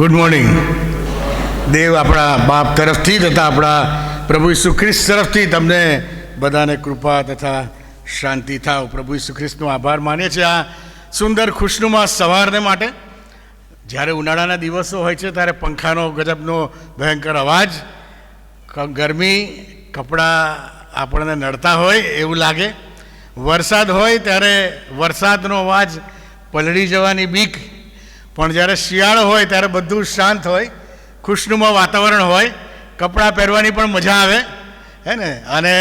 Good morning. દેવ આપણા બાપ તરફથી તથા આપણા પ્રભુ ઈસુ ખ્રિસ્ત તરફથી તમને બધાને કૃપા તથા શાંતિ થાવ. પ્રભુ ઈસુ ખ્રિસ્તનો આભાર માનીએ છીએ આ સુંદર ખુશનુમા સવારને માટે. જ્યારે ઉનાળાના દિવસો હોય છે ત્યારે પંખાનો ગજબનો ભયંકર અવાજ, ગરમી, કપડાં આપણને નડતા હોય એવું લાગે. વરસાદ હોય ત્યારે વરસાદનો અવાજ, પલળી જવાની બીક. પણ જ્યારે શિયાળો હોય ત્યારે બધું શાંત હોય, ખુશનુમા વાતાવરણ હોય, કપડાં પહેરવાની પણ મજા આવે, હે ને. અને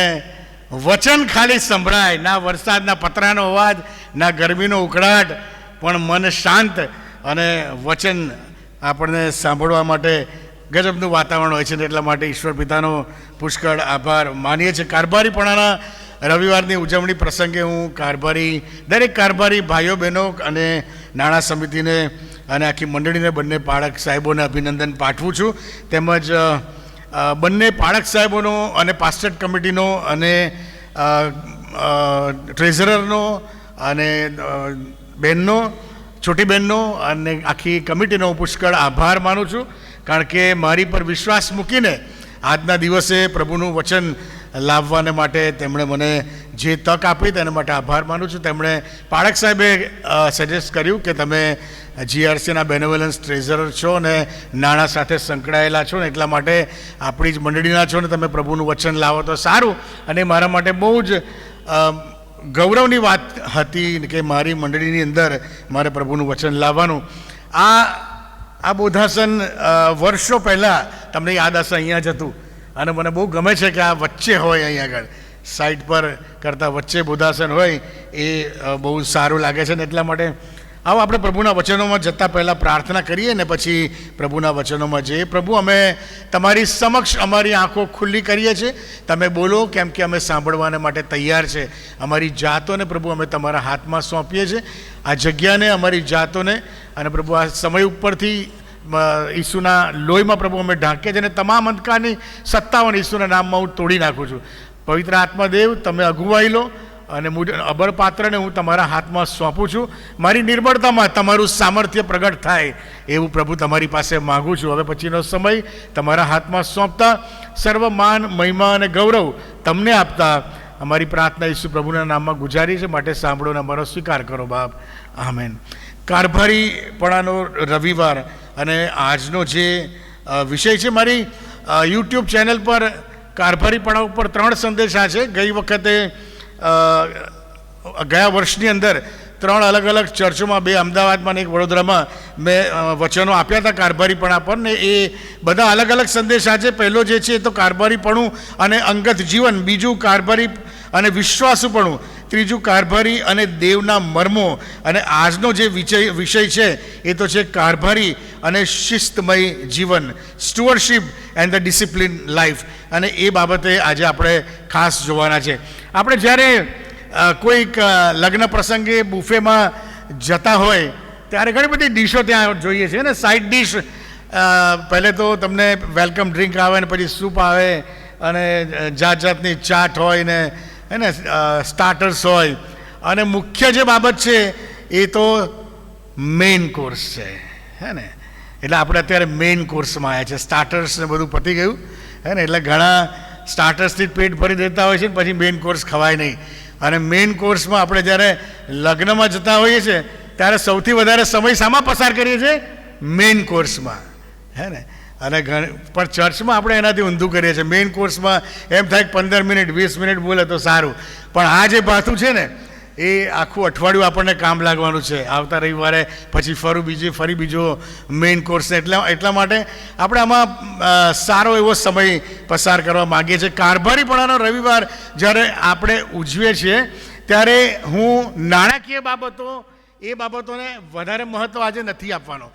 વચન ખાલી સંભળાય, ના વરસાદના પતરાનો અવાજ, ના ગરમીનો ઉકળાટ, પણ મન શાંત અને વચન આપણને સાંભળવા માટે ગજબનું વાતાવરણ હોય છે. એટલા માટે ઈશ્વર પિતાનો પુષ્કળ આભાર માનીએ છીએ. કારભારીપણાના રવિવારની ઉજવણી પ્રસંગે હું દરેક કારભારી ભાઈઓ બહેનો અને નાણાં સમિતિને અને આખી મંડળીને, બંને પાળક સાહેબોને અભિનંદન પાઠવું છું. તેમજ બંને પાળક સાહેબોનો અને પાસ્ટર કમિટીનો અને ટ્રેઝરરનો અને બહેનનો, છોટી બહેનનો અને આખી કમિટીનો હું પુષ્કળ આભાર માનું છું. કારણ કે મારી પર વિશ્વાસ મૂકીને આજના દિવસે પ્રભુનું વચન લાવવાને માટે તેમણે મને જે તક આપી તેના માટે આભાર માનું છું. તેમણે પાળક સાહેબે સજેસ્ટ કર્યું કે તમે જીઆરસીના બેનેવલન્સ ટ્રેઝરર છો ને નાણાં સાથે સંકળાયેલા છો ને, એટલા માટે આપણી જ મંડળીના છો ને તમે પ્રભુનું વચન લાવો તો સારું. અને મારા માટે બહુ જ ગૌરવની વાત હતી કે મારી મંડળીની અંદર મારે પ્રભુનું વચન લાવવાનું. આ બોધાસન વર્ષો પહેલાં તમને યાદ હશે અહીંયા જ હતું. અને મને બહુ ગમે છે કે આ વચ્ચે હોય, અહીં આગળ સાઈડ પર કરતાં વચ્ચે બોધાસન હોય એ બહુ સારું લાગે છે. ને એટલા માટે આવો આપણે પ્રભુના વચનોમાં જતાં પહેલાં પ્રાર્થના કરીએ ને પછી પ્રભુના વચનોમાં જઈએ. પ્રભુ, અમે તમારી સમક્ષ અમારી આંખો ખુલ્લી કરીએ છીએ. તમે બોલો, કેમ કે અમે સાંભળવાને માટે તૈયાર છે. અમારી જાતોને પ્રભુ અમે તમારા હાથમાં સોંપીએ છીએ. આ જગ્યાને, અમારી જાતોને, અને પ્રભુ આ સમય ઉપરથી ઈસુના લોહીમાં પ્રભુ અમે ઢાંકીએ છીએ. અને તમામ અંધકારની સત્તાઓને ઈસુના નામમાં હું તોડી નાખું છું. પવિત્ર આત્માદેવ, તમે અગુવાઈ લો અને અબળ પાત્રને હું તમારા હાથમાં સોંપું છું. મારી નિર્બળતામાં તમારું સામર્થ્ય પ્રગટ થાય એવું પ્રભુ તમારી પાસે માગું છું. હવે પછીનો સમય તમારા હાથમાં સોંપતા સર્વ માન, મહિમા અને ગૌરવ તમને આપતા અમારી પ્રાર્થના ઈસુ પ્રભુના નામમાં ગુજારી છે. માટે સાંભળો ને અમારો સ્વીકાર કરો બાપ. આમેન. કારભારીપણાનો રવિવાર અને આજનો જે વિષય છે, મારી યુટ્યુબ ચેનલ પર કારભારીપણા ઉપર 3 સંદેશા છે. ગઈ વખતે ગયા વર્ષની અંદર 3 અલગ અલગ ચર્ચોમાં, 2 અમદાવાદમાં અને 1 વડોદરામાં મેં વચનો આપ્યા હતા કારભારીપણા પર. ને એ બધા અલગ અલગ સંદેશા છે. પહેલો જે છે એ તો કારભારીપણું અને અંગત જીવન, બીજું કારભારી અને વિશ્વાસુપણું, ત્રીજું કારભારી અને દેવના મર્મો, અને આજનો જે વિષય છે એ તો છે કારભારી અને શિસ્તમય જીવન, સ્ટુઅરશિપ એન્ડ ધ ડિસિપ્લિન લાઈફ. અને એ બાબતે આજે આપણે ખાસ જોવાના છે. આપણે જ્યારે કોઈક લગ્ન પ્રસંગે બુફેમાં જતા હોય ત્યારે ઘણી બધી ડીશો ત્યાં જોઈએ છે ને. સાઈડ ડીશ, પહેલે તો તમને વેલકમ ડ્રિંક આવે ને પછી સૂપ આવે અને જાત જાતની ચાટ હોય ને, હે ને, સ્ટાર્ટર્સ હોય. અને મુખ્ય જે બાબત છે એ તો મેઇન કોર્સ છે, હે ને. એટલે આપણે અત્યારે મેઇન કોર્સમાં આવ્યા છે. સ્ટાર્ટર્સ ને બધું પતી ગયું, હે ને. એટલે ઘણા સ્ટાર્ટર્સથી જ પેટ ભરી દેતા હોય છે ને પછી મેઇન કોર્સ ખવાય નહીં. અને મેઇન કોર્સમાં આપણે જ્યારે લગ્નમાં જતા હોઈએ છીએ ત્યારે સૌથી વધારે સમય શામાં પસાર કરીએ છીએ? મેઇન કોર્સમાં, હે ને. અને પણ ચર્ચમાં આપણે એનાથી ઊંધું કરીએ છીએ. મેઇન કોર્સમાં એમ થાય કે 15 મિનિટ 20 મિનિટ બોલે તો સારું, પણ આ જે ભાથું છે ને એ આખું અઠવાડિયું આપણને કામ લાગવાનું છે. આવતા રવિવારે પછી ફરી બીજો મેઇન કોર્સ. એટલા માટે આપણે આમાં સારો એવો સમય પસાર કરવા માગીએ છીએ. કારભારીપણાનો રવિવાર જ્યારે આપણે ઉજવીએ છીએ ત્યારે હું નાણાકીય બાબતોને વધારે મહત્ત્વ આજે નથી આપવાનો.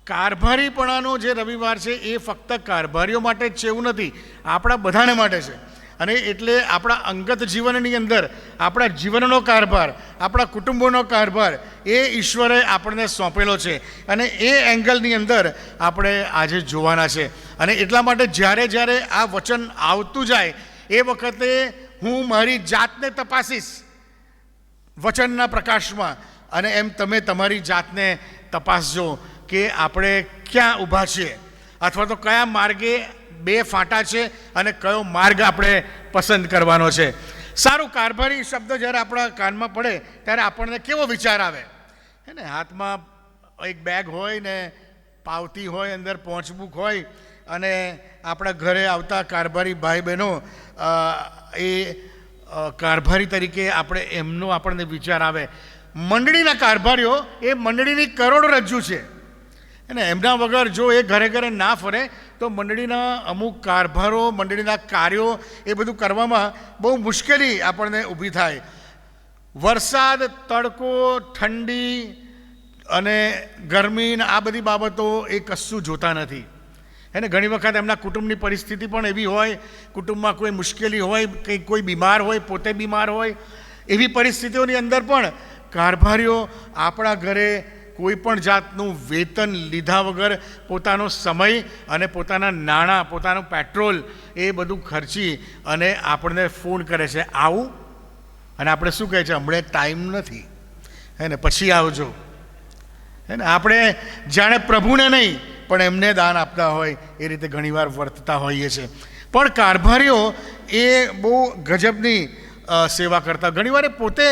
કારભારીપણાનો જે રવિવાર છે એ ફક્ત કારભારીઓ માટે જ છે એવું નથી, આપણા બધાને માટે છે. અને એટલે આપણા અંગત જીવનની અંદર આપણા જીવનનો કારભાર, આપણા કુટુંબોનો કારભાર એ ઈશ્વરે આપણને સોંપેલો છે. અને એ એંગલની અંદર આપણે આજે જોવાના છે. અને એટલા માટે જ્યારે આ વચન આવતું જાય એ વખતે હું મારી જાતને તપાસીશ વચનના પ્રકાશમાં, અને એમ તમે તમારી જાતને તપાસજો કે આપણે ક્યાં ઊભા છીએ, અથવા તો કયા માર્ગે બે ફાંટા છે અને કયો માર્ગ આપણે પસંદ કરવાનો છે. સારું, કારભારી શબ્દ જ્યારે આપણા કાનમાં પડે ત્યારે આપણને કેવો વિચાર આવે? હે ને, હાથમાં એક બેગ હોય ને પાવતી હોય, અંદર પહોંચબુક હોય, અને આપણા ઘરે આવતા કારભારી ભાઈ બહેનો એ કારભારી તરીકે એમનો આપણને વિચાર આવે. મંડળીના કારભારીઓ એ મંડળીની કરોડરજ્જુ છે, અને એમના વગર જો એ ઘરે ઘરે ના ફરે તો મંડળીના અમુક કારભારો, મંડળીના કાર્યો એ બધું કરવામાં બહુ મુશ્કેલી આપણને ઊભી થાય. વરસાદ, તડકો, ઠંડી અને ગરમી આ બધી બાબતો એ કશું જોતા નથી. એને ઘણી વખત એમના કુટુંબની પરિસ્થિતિ પણ એવી હોય, કુટુંબમાં કોઈ મુશ્કેલી હોય, કંઈ કોઈ બીમાર હોય, પોતે બીમાર હોય, એવી પરિસ્થિતિઓની અંદર પણ કારભારીઓ આપણા ઘરે કોઈ પણ જાતનું વેતન લીધા વગર પોતાનો સમય અને પોતાના નાણાં, પોતાનું પેટ્રોલ એ બધું ખર્ચી અને આપણને ફોન કરે છે, આવું, અને આપણે શું કહે છે, હમણાં ટાઈમ નથી, હે ને, પછી આવજો. હે ને, આપણે જાણે પ્રભુને નહીં પણ એમને દાન આપતા હોય એ રીતે ઘણીવાર વર્તતા હોઈએ છીએ. પણ કારભારીઓ એ બહુ ગજબની સેવા કરતા. ઘણીવાર પોતે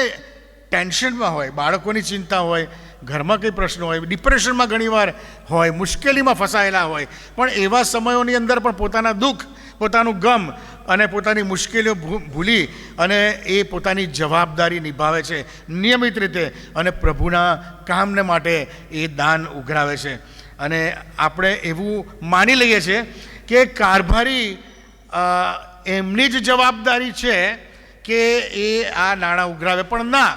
ટેન્શનમાં હોય, બાળકોની ચિંતા હોય, ઘરમાં કંઈ પ્રશ્નો હોય, ડિપ્રેશનમાં ઘણીવાર હોય, મુશ્કેલીમાં ફસાયેલા હોય, પણ એવા સમયોની અંદર પણ પોતાના દુઃખ, પોતાનું ગમ અને પોતાની મુશ્કેલીઓ ભૂલી અને એ પોતાની જવાબદારી નિભાવે છે નિયમિત રીતે, અને પ્રભુના કામને માટે એ દાન ઉઘરાવે છે. અને આપણે એવું માની લઈએ છીએ કે કારભારી એમની જ જવાબદારી છે કે એ આ નાણાં ઉઘરાવે, પણ ના,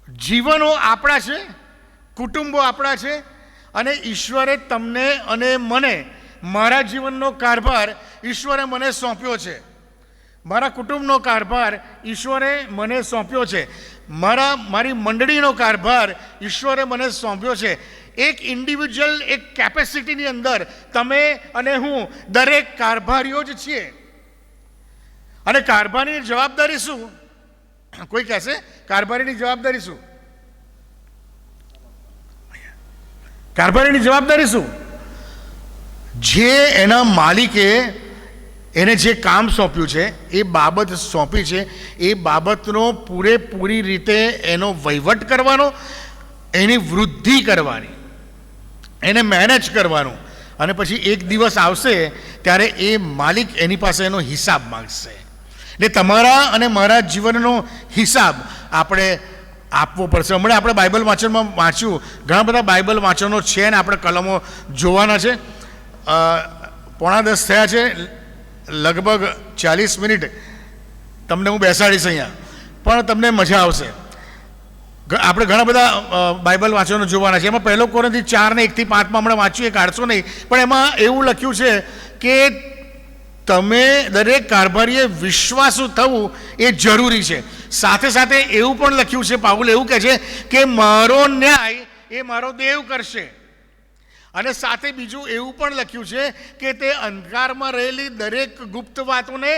જીવનો આપણા છે, કુટુંબો આપણા છે, અને ઈશ્વરે તમને અને મને, મારા જીવનનો કારભાર ઈશ્વરે મને સોંપ્યો છે, મારા કુટુંબનો કારભાર ઈશ્વરે મને સોંપ્યો છે, મારી મંડળીનો કારભાર ઈશ્વરે મને સોંપ્યો છે. એક ઇન્ડિવિજ્યુઅલ, એક કેપેસિટીની અંદર તમે અને હું દરેક કારભારીઓ જ છીએ. અને કારભારીની જવાબદારી શું? કોઈ કહેશે કારભારીની જવાબદારી શું? કારભારીની જવાબદારી શું? જે એના માલિકે એને જે કામ સોંપ્યું છે, એ બાબત સોંપી છે, એ બાબતનો પૂરેપૂરી રીતે એનો વહીવટ કરવાનો, એની વૃદ્ધિ કરવાની, એને મેનેજ કરવાનું, અને પછી એક દિવસ આવશે ત્યારે એ માલિક એની પાસે એનો હિસાબ માંગશે. એટલે તમારા અને મારા જીવનનો હિસાબ આપણે આપવો પડશે. હમણાં આપણે બાઇબલ વાંચનમાં વાંચ્યું, ઘણા બધા બાઇબલ વાંચનો છે ને આપણે કલમો જોવાના છે. 9:45 થયા છે, લગભગ 40 મિનિટ તમને હું બેસાડીશ અહીંયા, પણ તમને મજા આવશે. આપણે ઘણા બધા બાઇબલ વાંચવાનો જોવાના છે. એમાં 1 કોરિન્થી 4:1-5 હમણાં વાંચ્યું, એ કાઢશો નહીં, પણ એમાં એવું લખ્યું છે કે તમે દરેક કારભારીએ વિશ્વાસુ થવું એ જરૂરી છે. સાથે સાથે એવું પણ લખ્યું છે, પાઉલ એવું કહે છે કે મારો ન્યાય એ મારો દેવ કરશે. અને સાથે બીજું એવું પણ લખ્યું છે કે તે અંધકારમાં રહેલી દરેક ગુપ્ત વાતોને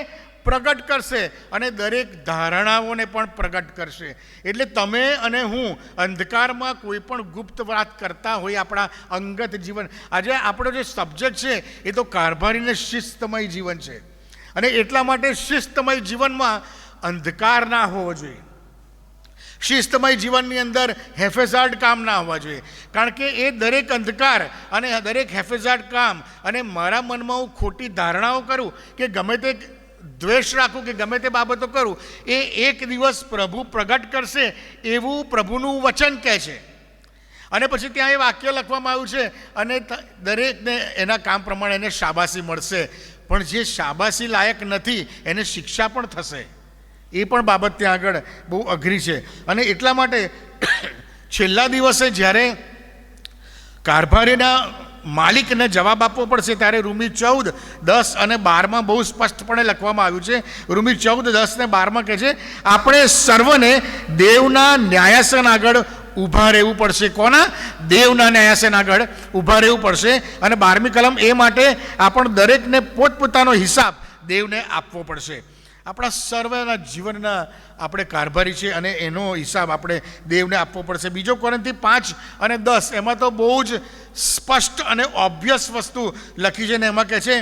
પ્રગટ કરશે અને દરેક ધારણાઓને પણ પ્રગટ કરશે. એટલે તમે અને હું અંધકારમાં કોઈ પણ ગુપ્ત વાત કરતા હોય આપણા અંગત જીવન. આજે આપણો જે સબ્જેક્ટ છે એ તો કારભારીને શિસ્તમય જીવન છે, અને એટલા માટે શિસ્તમય જીવનમાં અંધકાર ના હોવો જોઈએ. શિસ્તમય જીવનની અંદર હેફેઝાર્ડ કામ ના હોવા જોઈએ, કારણ કે એ દરેક અંધકાર અને દરેક હેફેઝાર્ડ કામ, અને મારા મનમાં હું ખોટી ધારણાઓ કરું કે ગમે તે દ્વેષ રાખું કે ગમે તે બાબતો કરું, એ એક દિવસ પ્રભુ પ્રગટ કરશે એવું પ્રભુનું વચન કહે છે. અને પછી ત્યાં એ વાક્ય લખવામાં આવ્યું છે, અને દરેકને એના કામ પ્રમાણે એને શાબાશી મળશે, પણ જે શાબાશી લાયક નથી એને શિક્ષા પણ થશે. એ પણ બાબત ત્યાં આગળ બહુ અઘરી છે. અને એટલા માટે છેલ્લા દિવસે જ્યારે કારભારીના માલિકને જવાબ આપવો પડશે ત્યારે રૂમી 14:10 અને 12 બહુ સ્પષ્ટપણે લખવામાં આવ્યું છે. રૂમી 14:10 ને 12 કહે છે, આપણે સર્વને દેવના ન્યાયાસન આગળ ઊભા રહેવું પડશે. કોના? દેવના ન્યાયાસન આગળ ઊભા રહેવું પડશે. અને 12મી કલમ એ માટે આપણે દરેકને પોતપોતાનો હિસાબ દેવને આપવો પડશે. આપણા સર્વના જીવનના આપણે કારભારી છે અને એનો હિસાબ આપણે દેવને આપવો પડશે. બીજો કોરિન્થી 5 અને 10 એમાં તો બહુ જ સ્પષ્ટ અને ઓબ્વિયસ વસ્તુ લખી છે ને એમાં કહે છે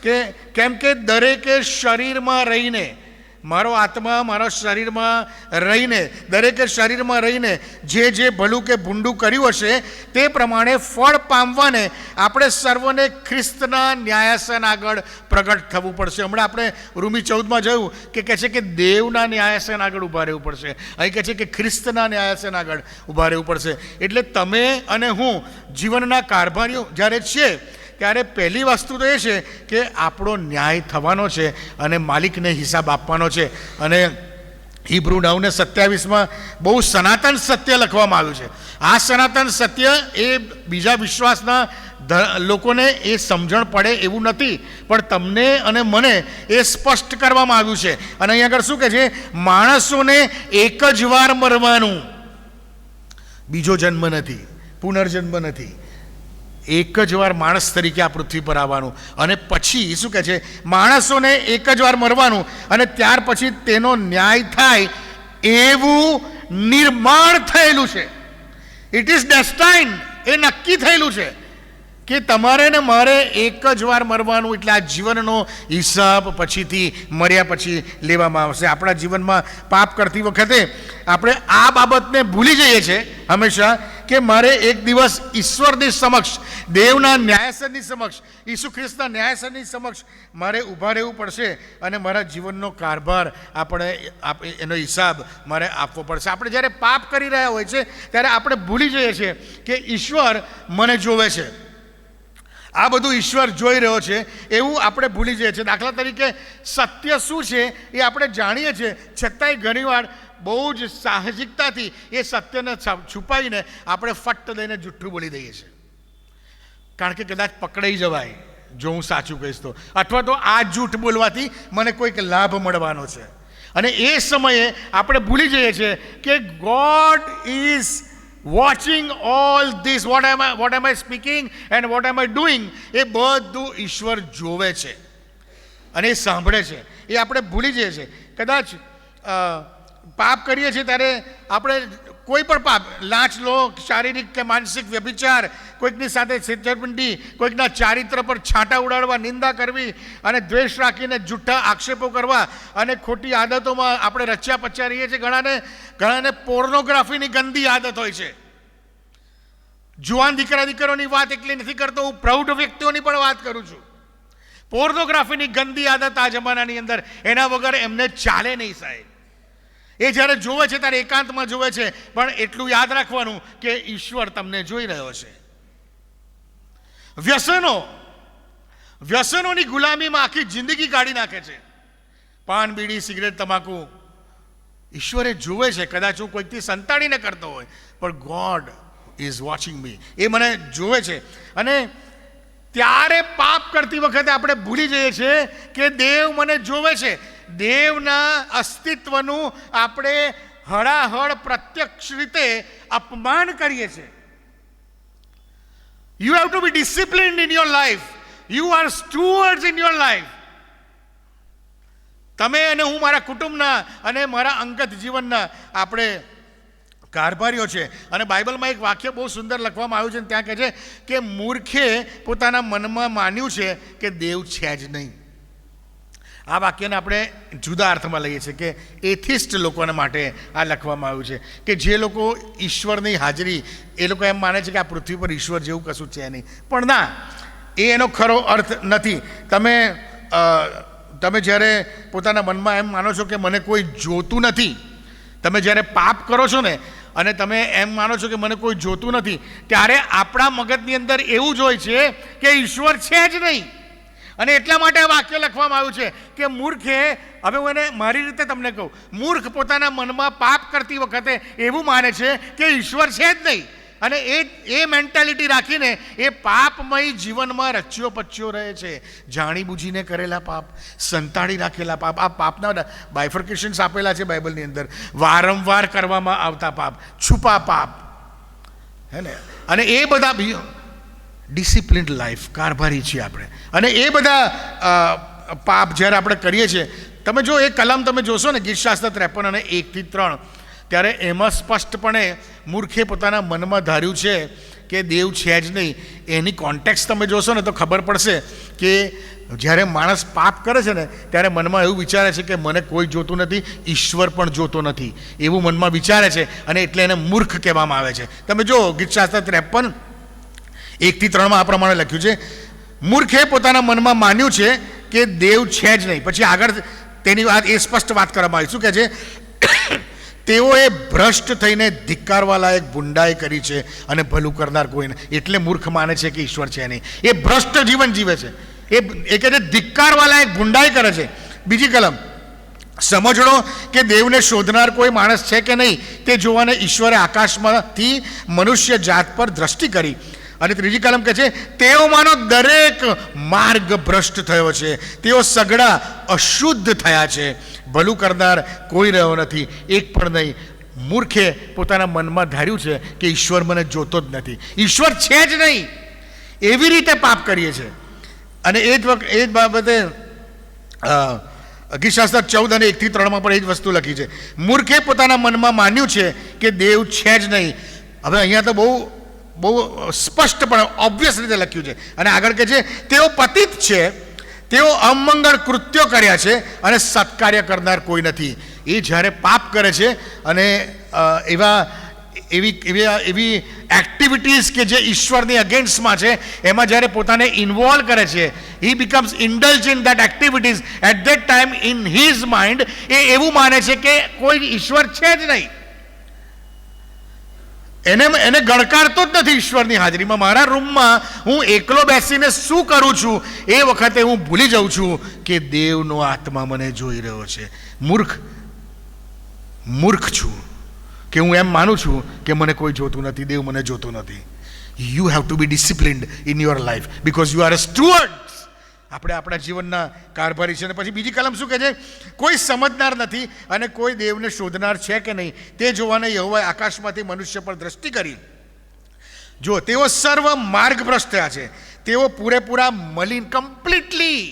કે કેમ કે દરેકે શરીરમાં રહીને, મારો આત્મા મારા શરીરમાં રહીને, દરેકે શરીરમાં રહીને જે ભલું કે ભૂંડું કર્યું હશે તે પ્રમાણે ફળ પામવાને આપણે સર્વને ખ્રિસ્તના ન્યાયાસન આગળ પ્રગટ થવું પડશે. હમણાં આપણે રૂમી 14માં જોયું કે કહે છે કે દેવના ન્યાયાસન આગળ ઊભા રહેવું પડશે. અહીં કહે છે કે ખ્રિસ્તના ન્યાયાસન આગળ ઊભા રહેવું પડશે. એટલે તમે અને હું જીવનના કારભારીઓ જ્યારે છીએ ત્યારે પહેલી વસ્તુ તો એ છે કે આપણો ન્યાય થવાનો છે અને માલિકને હિસાબ આપવાનો છે. અને હિબ્રુ 9:27 બહુ સનાતન સત્ય લખવામાં આવ્યું છે. આ સનાતન સત્ય એ બીજા વિશ્વાસના લોકોને એ સમજણ પડે એવું નથી, પણ તમને અને મને એ સ્પષ્ટ કરવામાં આવ્યું છે. અને અહીં આગળ શું કહે છે? માણસોને એક જ વાર મરવાનું, બીજો જન્મ નથી, પુનર્જન્મ નથી. એક જ વાર માણસ તરીકે આ પૃથ્વી પર આવવાનું અને પછી શું કહે છે? માણસોને એક જ વાર મરવાનું અને ત્યાર પછી તેનો ન્યાય થાય એવું નિર્માણ થયેલું છે. ઇટ ઇઝ ડેસ્ટાઇન, એ નક્કી થયેલું છે કે તમારે ને મારે એક જ વાર મરવાનું. એટલે આ જીવનનો હિસાબ પછીથી મર્યા પછી લેવામાં આવશે. આપણા જીવનમાં પાપ કરતી વખતે આપણે આ બાબતને ભૂલી જઈએ છીએ હંમેશા કે મારે એક દિવસ ઈશ્વરની સમક્ષ, દેવના ન્યાયાસનની સમક્ષ, ઈસુ ખ્રિસ્તના ન્યાયાસનની સમક્ષ મારે ઊભા રહેવું પડશે અને મારા જીવનનો કારભાર એનો હિસાબ મારે આપવો પડશે. આપણે જ્યારે પાપ કરી રહ્યા હોય છે ત્યારે આપણે ભૂલી જઈએ છીએ કે ઈશ્વર મને જોવે છે, આ બધું ઈશ્વર જોઈ રહ્યો છે એવું આપણે ભૂલી જઈએ છીએ. દાખલા તરીકે સત્ય શું છે એ આપણે જાણીએ છીએ, છતાંય ઘણીવાર બહુ જ સાહજિકતાથી એ સત્યને છુપાવીને આપણે ફટ્ટ દઈને જુઠ્ઠું બોલી દઈએ છીએ, કારણ કે કદાચ પકડાઈ જવાય જો હું સાચું કહીશ તો, અથવા તો આ જૂઠ બોલવાથી મને કોઈક લાભ મળવાનો છે. અને એ સમયે આપણે ભૂલી જઈએ છીએ કે God is watching all this, what am I speaking and what am I doing, એ બધું ઈશ્વર જોવે છે અને એ સાંભળે છે. એ આપણે ભૂલી જઈએ છીએ. કદાચ પાપ કરીએ છીએ ત્યારે આપણે કોઈ પણ પાપ, લાંચ લો, શારીરિક કે માનસિક વ્યભિચાર, કોઈકની સાથે છેતરપિંડી, કોઈકના ચારિત્ર પર છાંટા ઉડાડવા, નિંદા કરવી અને દ્વેષ રાખીને જૂઠા આક્ષેપો કરવા અને ખોટી આદતોમાં આપણે રચ્યા પચ્યા રહીએ છીએ. ઘણાને પોર્નોગ્રાફીની ગંદી આદત હોય છે. જુવાન દીકરા દીકરીઓની વાત એટલી નથી કરતો, હું પ્રૌઢ વ્યક્તિઓની પણ વાત કરું છું. પોર્નોગ્રાફીની ગંદી આદત આ જમાનાની અંદર, એના વગર એમને ચાલે નહીં સાહેબ. એ જ્યારે જોવે છે ત્યારે એકાંતમાં જોવે છે, પણ એટલું યાદ રાખવાનું કે ઈશ્વર તમને જોઈ રહ્યો છે. વ્યસનોની ગુલામીમાં આખી જિંદગી કાઢી નાખે છે. પાન, બીડી, સિગરેટ, તમાકુ, ઈશ્વરે જોવે છે. કદાચ હું કોઈકથી સંતાડીને કરતો હોય, પણ ગોડ ઇઝ વોચિંગ મી, એ મને જોવે છે. અને ત્યારે પાપ કરતી વખતે આપણે ભૂલી જઈએ છીએ કે દેવ મને જોવે છે. દેવના અસ્તિત્વનું આપણે હળાહળ પ્રત્યક્ષ રીતે અપમાન કરીએ છીએ. You have to be disciplined in your life. You are stewards in your life. તમે અને હું મારા કુટુંબના અને મારા અંગત જીવનના આપણે કારભારીઓ છે. અને બાઇબલમાં એક વાક્ય બહુ સુંદર લખવામાં આવ્યું છે, ત્યાં કહે છે કે મૂર્ખે પોતાના મનમાં માન્યું છે કે દેવ છે જ નહીં. આ વાક્યને આપણે જુદા અર્થમાં લઈએ છીએ કે એથિસ્ટ લોકોને માટે આ લખવામાં આવ્યું છે કે જે લોકો ઈશ્વરની હાજરી, એ લોકો એમ માને છે કે આ પૃથ્વી પર ઈશ્વર જેવું કશું છે નહીં. પણ ના, એ એનો ખરો અર્થ નથી. તમે જ્યારે પોતાના મનમાં એમ માનો છો કે મને કોઈ જોતું નથી, તમે જ્યારે પાપ કરો છો ને અને તમે એમ માનો છો કે મને કોઈ જોતું નથી, ત્યારે આપણા મગજની અંદર એવું જ હોય છે કે ઈશ્વર છે જ નહીં. અને એટલા માટે આ વાક્ય લખવામાં આવ્યું છે કે મૂર્ખે, હવે હું એને મારી રીતે તમને કહું, મૂર્ખ પોતાના મનમાં પાપ કરતી વખતે એવું માને છે કે ઈશ્વર છે જ નહીં. અને એ મેન્ટાલિટી રાખીને એ પાપમય જીવનમાં રચ્યો પચ્યો રહે છે. જાણી બૂજીને કરેલા પાપ, સંતાડી રાખેલા પાપ, આ પાપના બાયફર્કેશન્સ આપેલા છે બાઇબલની અંદર. વારંવાર કરવામાં આવતા પાપ, છુપા પાપ, હે ને. અને એ બધા ડિસિપ્લિન્ડ લાઈફ, કારભારી છીએ આપણે. અને એ બધા પાપ જ્યારે આપણે કરીએ છીએ, તમે જો એ કલમ તમે જોશો ને ગીતશાસ્ત્ર 53 અને 1-3, ત્યારે એમાં સ્પષ્ટપણે મૂર્ખે પોતાના મનમાં ધાર્યું છે કે દેવ છે જ નહીં. એની કોન્ટેક્સ્ટ તમે જોશો ને તો ખબર પડશે કે જ્યારે માણસ પાપ કરે છે ને ત્યારે મનમાં એવું વિચારે છે કે મને કોઈ જોતું નથી, ઈશ્વર પણ જોતો નથી, એવું મનમાં વિચારે છે, અને એટલે એને મૂર્ખ કહેવામાં આવે છે. તમે જો ગીતશાસ્ત્ર 53 1-3 આ પ્રમાણે લખ્યું છે, મૂર્ખે પોતાના મનમાં માન્યું છે કે દેવ છે જ નહીં. પછી આગળ તેની વાત એ સ્પષ્ટ વાત કરવામાં આવી. શું કહે છે? તેઓએ ભ્રષ્ટ થઈને ધિક્કારવા લાયક ભૂંડાઈ કરી છે અને ભલું કરનાર કોઈને. એટલે મૂર્ખ માને છે કે ઈશ્વર છે નહીં, એ ભ્રષ્ટ જીવન જીવે છે. એ કહે છે ધિક્કારવા લાયક ભૂંડાઈ કરે છે. બીજી કલમ, સમજણો કે દેવને શોધનાર કોઈ માણસ છે કે નહીં તે જોવાને ઈશ્વરે આકાશમાંથી મનુષ્ય જાત પર દ્રષ્ટિ કરી. અને ત્રીજી કલમ કહે છે, તેઓમાંનો દરેક માર્ગ ભ્રષ્ટ થયો છે, તેઓ સગડા અશુદ્ધ થયા છે, ભલું કરનાર કોઈ રહ્યો નથી, એક પણ નહીં. મૂર્ખે પોતાના મનમાં ધાર્યું છે કે ઈશ્વર મને જોતો જ નથી, ઈશ્વર છે જ નહીં. એવી રીતે પાપ કરીએ છીએ. અને એ જ બાબતે ગીતશાસ્ત્ર 14 અને 1-3 પણ એ જ વસ્તુ લખી છે. મૂર્ખે પોતાના મનમાં માન્યું છે કે દેવ છે જ નહીં. હવે અહીંયા તો બહુ સ્પષ્ટપણે ઓબ્વિયસ રીતે લખ્યું છે. અને આગળ કહે છે, તેઓ પતિત છે, તેઓ અમંગળ કૃત્યો કર્યા છે અને સત્કાર્ય કરનાર કોઈ નથી. એ જ્યારે પાપ કરે છે અને એવી એક્ટિવિટીઝ કે જે ઈશ્વરની અગેન્સ્ટમાં છે એમાં જ્યારે પોતાને ઇન્વોલ્વ કરે છે, he becomes indulge in that activities. At that time in his mind એ એવું માને છે કે કોઈ ઈશ્વર છે જ નહીં. એને ગણકારતો જ નથી ઈશ્વરની હાજરીમાં. મારા રૂમમાં હું એકલો બેસીને શું કરું છું એ વખતે હું ભૂલી જાઉં છું કે દેવનો આત્મા મને જોઈ રહ્યો છે. મૂર્ખ છું કે હું એમ માનું છું કે મને કોઈ જોતું નથી, દેવ મને જોતો નથી. You have to be disciplined in your life because you are a steward. આપણે આપણા જીવનના કારભારી છે. અને પછી બીજી કલમ શું કહે છે? કોઈ સમજનાર નથી અને કોઈ દેવને શોધનાર છે કે નહીં તે જોવાને યહોવાએ આકાશમાંથી મનુષ્ય પર દ્રષ્ટિ કરી. જો તેઓ સર્વ માર્ગભ્રષ્ટ થયા છે, તેઓ પૂરેપૂરા મલિન, completely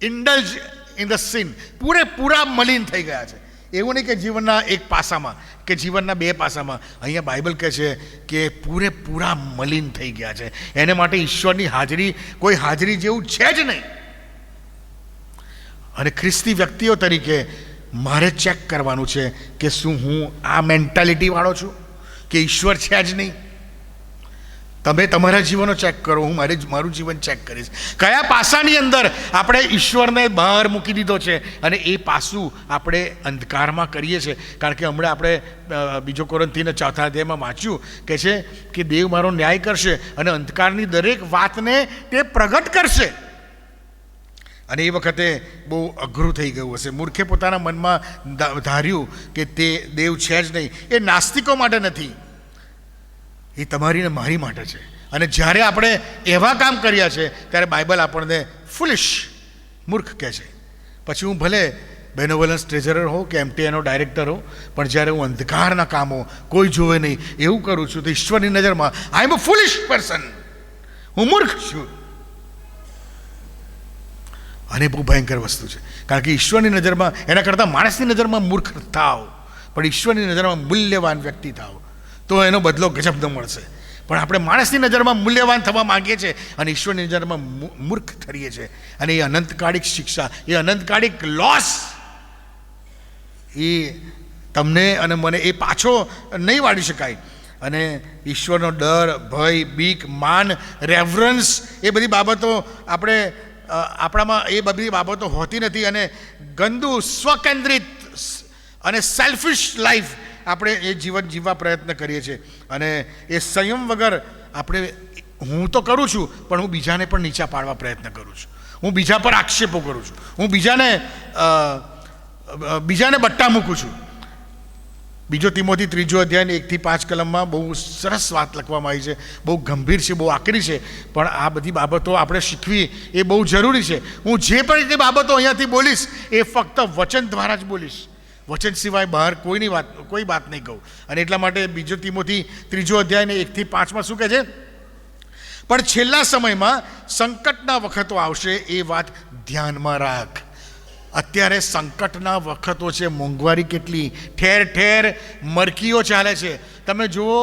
indulge in the sin, પૂરેપૂરા મલિન થઈ ગયા છે. એવું નહીં કે જીવનના એક પાસામાં કે જીવનના બે પાસામાં. અહીંયા બાઇબલ કહે છે કે પૂરેપૂરા મલિન થઈ ગયા છે. એને માટે ઈશ્વરની હાજરી કોઈ હાજરી જેવું છે જ નહીં. અને ખ્રિસ્તી વ્યક્તિઓ તરીકે મારે ચેક કરવાનું છે કે શું હું આ મેન્ટાલિટીવાળો છું કે ઈશ્વર છે જ નહીં. તમે તમારા જીવનો ચેક કરો, હું મારું જીવન ચેક કરીશ. કયા પાસાની અંદર આપણે ઈશ્વરને બહાર મૂકી દીધો છે અને એ પાસું આપણે અંધકારમાં કરીએ છીએ. કારણ કે હમણાં આપણે બીજો કોરિન્થીના 4થા અધ્યાયમાં વાંચ્યું કે છે કે દેવ મારો ન્યાય કરશે અને અંધકારની દરેક વાતને તે પ્રગટ કરશે. અને એ વખતે બહુ અઘરું થઈ ગયું હશે. મૂર્ખે પોતાના મનમાં ધાર્યું કે તે દેવ છે જ નહીં. એ નાસ્તિકો માટે નથી, એ તમારી ને મારી માટે છે. અને જ્યારે આપણે એવા કામ કર્યા છે ત્યારે બાઇબલ આપણને ફુલિશ, મૂર્ખ કહે છે. પછી હું ભલે બેનોવલન્સ ટ્રેઝરર હોઉં કે MTNનો ડાયરેક્ટર હોઉં, પણ જ્યારે હું અંધકારના કામો કોઈ જોવે નહીં એવું કરું છું તો ઈશ્વરની નજરમાં આઈ એમ અ ફુલિશ પર્સન, હું મૂર્ખ છું. અને બહુ ભયંકર વસ્તુ છે. કારણ કે ઈશ્વરની નજરમાં, એના કરતાં માણસની નજરમાં મૂર્ખ થાવ પણ ઈશ્વરની નજરમાં મૂલ્યવાન વ્યક્તિ થાવ તો એનો બદલો ગજબનો મળશે. પણ આપણે માણસની નજરમાં મૂલ્યવાન થવા માંગીએ છીએ અને ઈશ્વરની નજરમાં મૂર્ખ થઈએ છીએ. અને એ અનંતકાળિક શિક્ષા, એ અનંતકાળિક લોસ, એ તમને અને મને એ પાછો નહીં વાળી શકાય. અને ઈશ્વરનો ડર, ભય, બીક, માન, રેવરન્સ, એ બધી બાબતો આપણામાં એ બધી બાબતો હોતી નથી. અને ગંદુ, સ્વકેન્દ્રિત અને સેલ્ફિશ લાઈફ આપણે એ જીવન જીવવા પ્રયત્ન કરીએ છીએ. અને એ સંયમ વગર આપણે, હું તો કરું છું પણ હું બીજાને પણ નીચા પાડવા પ્રયત્ન કરું છું, હું બીજા પર આક્ષેપો કરું છું, હું બીજાને બટ્ટા મૂકું છું. બીજો તિમોથી 3 અધ્યાયની 1-5 કલમમાં બહુ સરસ વાત લખવામાં આવી છે. બહુ ગંભીર છે, બહુ આકરી છે, પણ આ બધી બાબતો આપણે શીખવી એ બહુ જરૂરી છે. હું જે પણ રીતે બાબતો અહીંયાથી બોલીશ એ ફક્ત વચન દ્વારા જ બોલીશ, વચન સિવાય બહાર કોઈ વાત નહીં કહું. અને એટલા માટે બીજો તિમોથી 3 અધ્યાયને 1-5માં શું કહે છે? પણ છેલ્લા સમયમાં સંકટના વખતો આવશે, એ વાત ધ્યાનમાં રાખ. અત્યારે સંકટના વખતો છે, મોંઘવારી કેટલી, ઠેર ઠેર મરકીઓ ચાલે છે. તમે જુઓ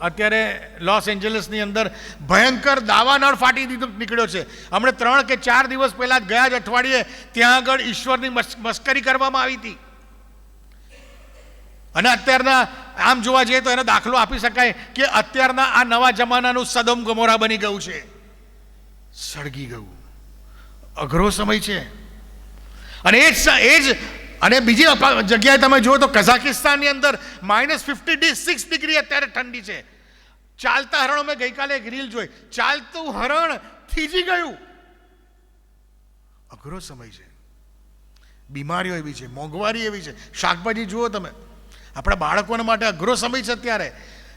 અત્યારે લોસ એન્જલસની અંદર ભયંકર દાવાનળ ફાટી નીકળ્યો છે. હમણાં 3 કે 4 દિવસ પહેલાં ગયા જ અઠવાડિયે ત્યાં આગળ ઈશ્વરની મસ્કરી કરવામાં આવી હતી. અને અત્યારના આમ જોવા જઈએ તો એનો દાખલો આપી શકાય કે અત્યારના આ નવા જમાનાનું સદોમ ગોમોરા બની ગયું છે, સળગી ગયું. અઘરો સમય છે. અને એ જ અને બીજી જગ્યાએ તમે જુઓ તો કઝાકિસ્તાનની અંદર -56 ડિગ્રી અત્યારે ઠંડી છે. ચાલતા હરણો, મેં ગઈકાલે એક રીલ જોઈ, ચાલતું હરણ થીજી ગયું. અઘરો સમય છે. બીમારીઓ એવી છે, મોંઘવારી એવી છે. શાકભાજી જુઓ તમે, આપણા બાળકોને માટે અઘરો સમય છે અત્યારે.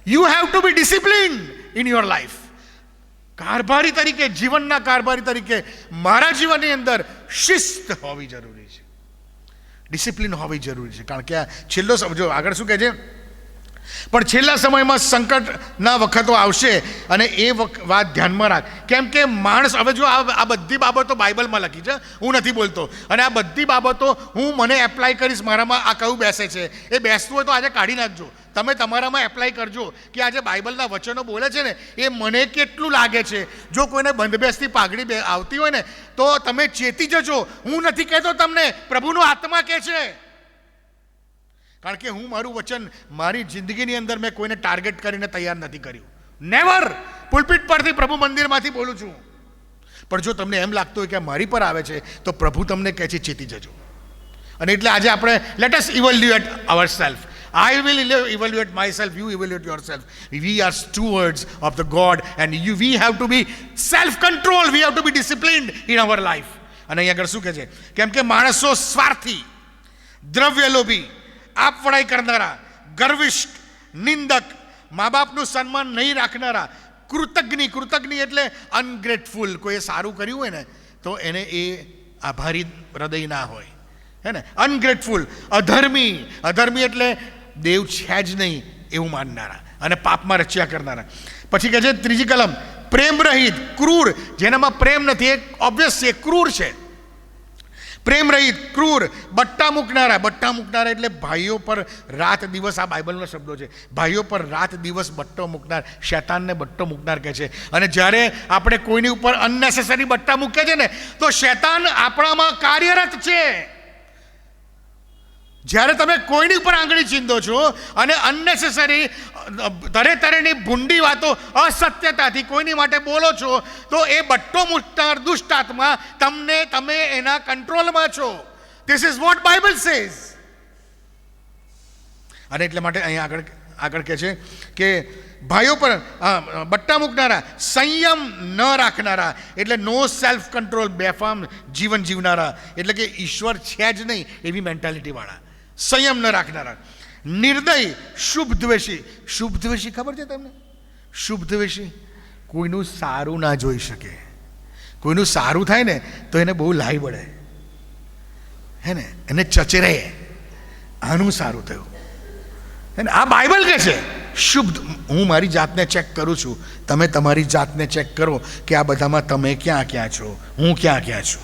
You have to be disciplined in your life. કારભારી તરીકે, જીવનના કારભારી તરીકે મારા જીવનની અંદર શિસ્ત હોવી જરૂરી છે, ડિસિપ્લિન હોવી જરૂરી છે. કારણ કે આ છેલ્લો સમજો આગળ શું કહે છે, પણ છેલ્લા સમયમાં સંકટના વખતો આવશે અને એ વાત ધ્યાનમાં રાખ. કેમ કે માણસ, હવે જો આ બધી બાબતો બાઇબલમાં લખી છે, હું નથી બોલતો, અને આ બધી બાબતો હું મને એપ્લાય કરીશ. મારામાં આ કયું બેસે છે, એ બેસતું હોય તો આજે કાઢી નાખજો. તમે તમારામાં એપ્લાય કરજો કે આજે બાઇબલના વચનો બોલે છે ને એ મને કેટલું લાગે છે. જો કોઈને બંધબેસતી પાઘડી આવતી હોય ને તો તમે ચેતી જજો. હું નથી કહેતો તમને, પ્રભુનો આત્મા કહે છે. કારણ કે હું મારું વચન મારી જિંદગીની અંદર મેં કોઈને ટાર્ગેટ કરીને તૈયાર નથી કર્યું. નેવર. પુલપિટ પરથી, પ્રભુ મંદિરમાંથી બોલું છું. પણ જો તમને એમ લાગતું હોય કે મારી પર આવે છે તો પ્રભુ તમને કહે છે ચેતી જજો. અને એટલે આજે આપણે let us evaluate ourself. I will evaluate myself, you evaluate yourself. We are stewards of the God and we have to be self-controlled, we have to be disciplined in our life. અને અહીં આગળ શું કહે છે, કેમ કે માણસો સ્વાર્થી, દ્રવ્યલોભી, આપવડાઈ કરનારા, ગર્વિષ્ઠ, નિંદક, મા બાપનું સન્માન નહીં રાખનારા, કૃતજ્ઞ એટલે અનગ્રેટફુલ. કોઈએ સારું કર્યું હોય ને તો એને એ આભારી હૃદય ના હોય, હે ને. અનગ્રેટફુલ, અધર્મી એટલે દેવ છે જ નહીં એવું માનનારા અને પાપમાં રચ્યા કરનારા. પછી કહે છે ત્રીજી કલમ, પ્રેમ રહિત, ક્રૂર, જેનામાં પ્રેમ નથી, એક ઓબ્વિયસ છે, ક્રૂર છે. પ્રેમ રહિત, ક્રૂર, બટ્ટા મૂકનારા એટલે ભાઈઓ પર રાત દિવસ, આ બાઇબલનો શબ્દો છે, ભાઈઓ પર રાત દિવસ બટ્ટો મૂકનાર, શૈતાનને બટ્ટો મૂકનાર કહે છે. અને જ્યારે આપણે કોઈની ઉપર અનનેસેસરી બટ્ટા મૂકીએ છીએ ને તો શૈતાન આપણામાં કાર્યરત છે. જ્યારે તમે કોઈની ઉપર આંગળી ચીંધો છો અને અનનેસેસરી તરેની ભૂંડી વાતો અસત્યતાથી કોઈની માટે બોલો છો તો એ બટ્ટો મૂકનાર દુષ્ટ આત્મા તમે એના કંટ્રોલમાં છો. This is what Bible says. અને એટલે માટે અહીંયા આગળ કહે છે કે ભાઈઓ પર બટ્ટા મૂકનારા, સંયમ ન રાખનારા એટલે નો સેલ્ફ કંટ્રોલ, બેફામ જીવન જીવનારા એટલે કે ઈશ્વર છે જ નહીં એવી મેન્ટાલિટીવાળા, સંયમ ન રાખનારા, નિર્દય, શુભદ્વેષી ખબર છે તમને? શુભદ્વેષી કોઈનું સારું ના જોઈ શકે. કોઈનું સારું થાય ને તો એને બહુ લાઈ પડે, હે ને, એને ચચરે, આનું સારું થયું, હે ને. આ બાઇબલ કહે છે શુભ. હું મારી જાતને ચેક કરું છું, તમે તમારી જાતને ચેક કરો કે આ બધામાં તમે ક્યાં છો, હું ક્યાં છું,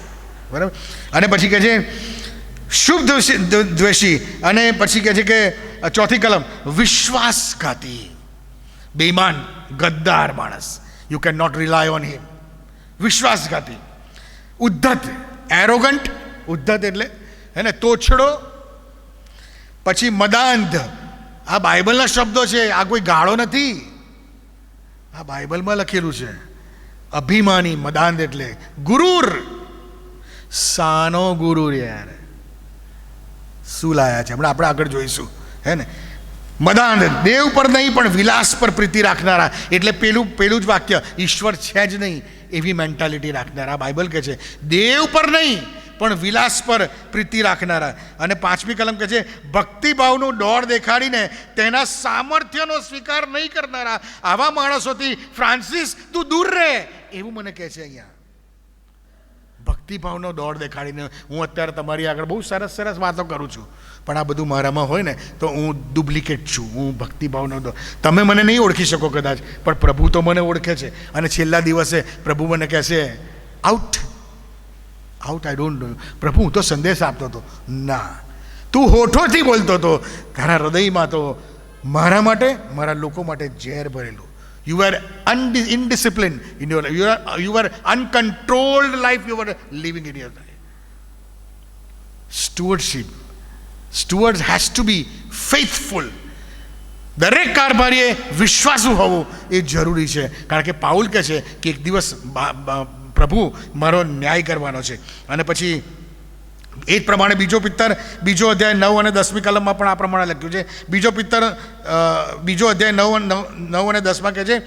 બરાબર. અને પછી કહે છે શુભ દ્વેષી. અને પછી કહે છે કે ચોથી કલમ, વિશ્વાસઘાતી, બેઈમાન, ગદ્દાર માણસ. You can not rely on him. વિશ્વાસઘાતી. ઉદ્ધત, એરોગન્ટ, ઉદ્ધત એટલે હે ને તોછડો. પછી મદાંધ, આ બાઇબલના શબ્દો છે, આ કોઈ ગાળો નથી, આ બાઇબલમાં લખેલું છે. અભિમાની, મદાંધ એટલે ગુરુર, સાનો ગુરુર યાર, શું લાયા છે હમણાં આપણે આગળ જોઈશું, હે ને. મદાંધ, દેવ પર નહીં પણ વિલાસ પર પ્રીતિ રાખનારા એટલે પેલું જ વાક્ય, ઈશ્વર છે જ નહીં એવી મેન્ટાલિટી રાખનારા. બાઇબલ કહે છે દેવ પર નહીં પણ વિલાસ પર પ્રીતિ રાખનારા. અને પાંચમી કલમ કહે છે ભક્તિભાવનું ડોર દેખાડીને તેના સામર્થ્યનો સ્વીકાર નહીં કરનારા. આવા માણસોથી ફ્રાન્સિસ તું દૂર રહે એવું મને કહે છે અહીંયા. ભક્તિ ભક્તિભાવનો દોડ દેખાડીને હું અત્યારે તમારી આગળ બહુ સરસ સરસ વાતો કરું છું, પણ આ બધું મારામાં હોય ને તો હું ડુપ્લિકેટ છું. હું ભક્તિભાવનો દોડ, તમે મને નહીં ઓળખી શકો કદાચ, પણ પ્રભુ તો મને ઓળખે છે. અને છેલ્લા દિવસે પ્રભુ મને કહેશે out out, I don't know. પ્રભુ હું તો સંદેશ આપતો હતો, ના, તું હોઠોથી બોલતો હતો, તારા હૃદયમાં તો મારા માટે, મારા લોકો માટે ઝેર ભરેલું. You were indisciplined in your life. You were uncontrolled life you were living in your life. Stewardship. Stewards has to be faithful. દરેક કારભારીએ વિશ્વાસુ હોવું એ જરૂરી છે, કારણ કે પાઉલ કહે છે કે એક દિવસ પ્રભુ મારો ન્યાય કરવાનો છે. અને પછી એ જ પ્રમાણે બીજો પિત્તર 2 અધ્યાય 9 અને 10મી કલમમાં પણ આ પ્રમાણે લખ્યું છે. બીજો પિત્તર 2 અધ્યાય 9 અને 10માં કહે છે,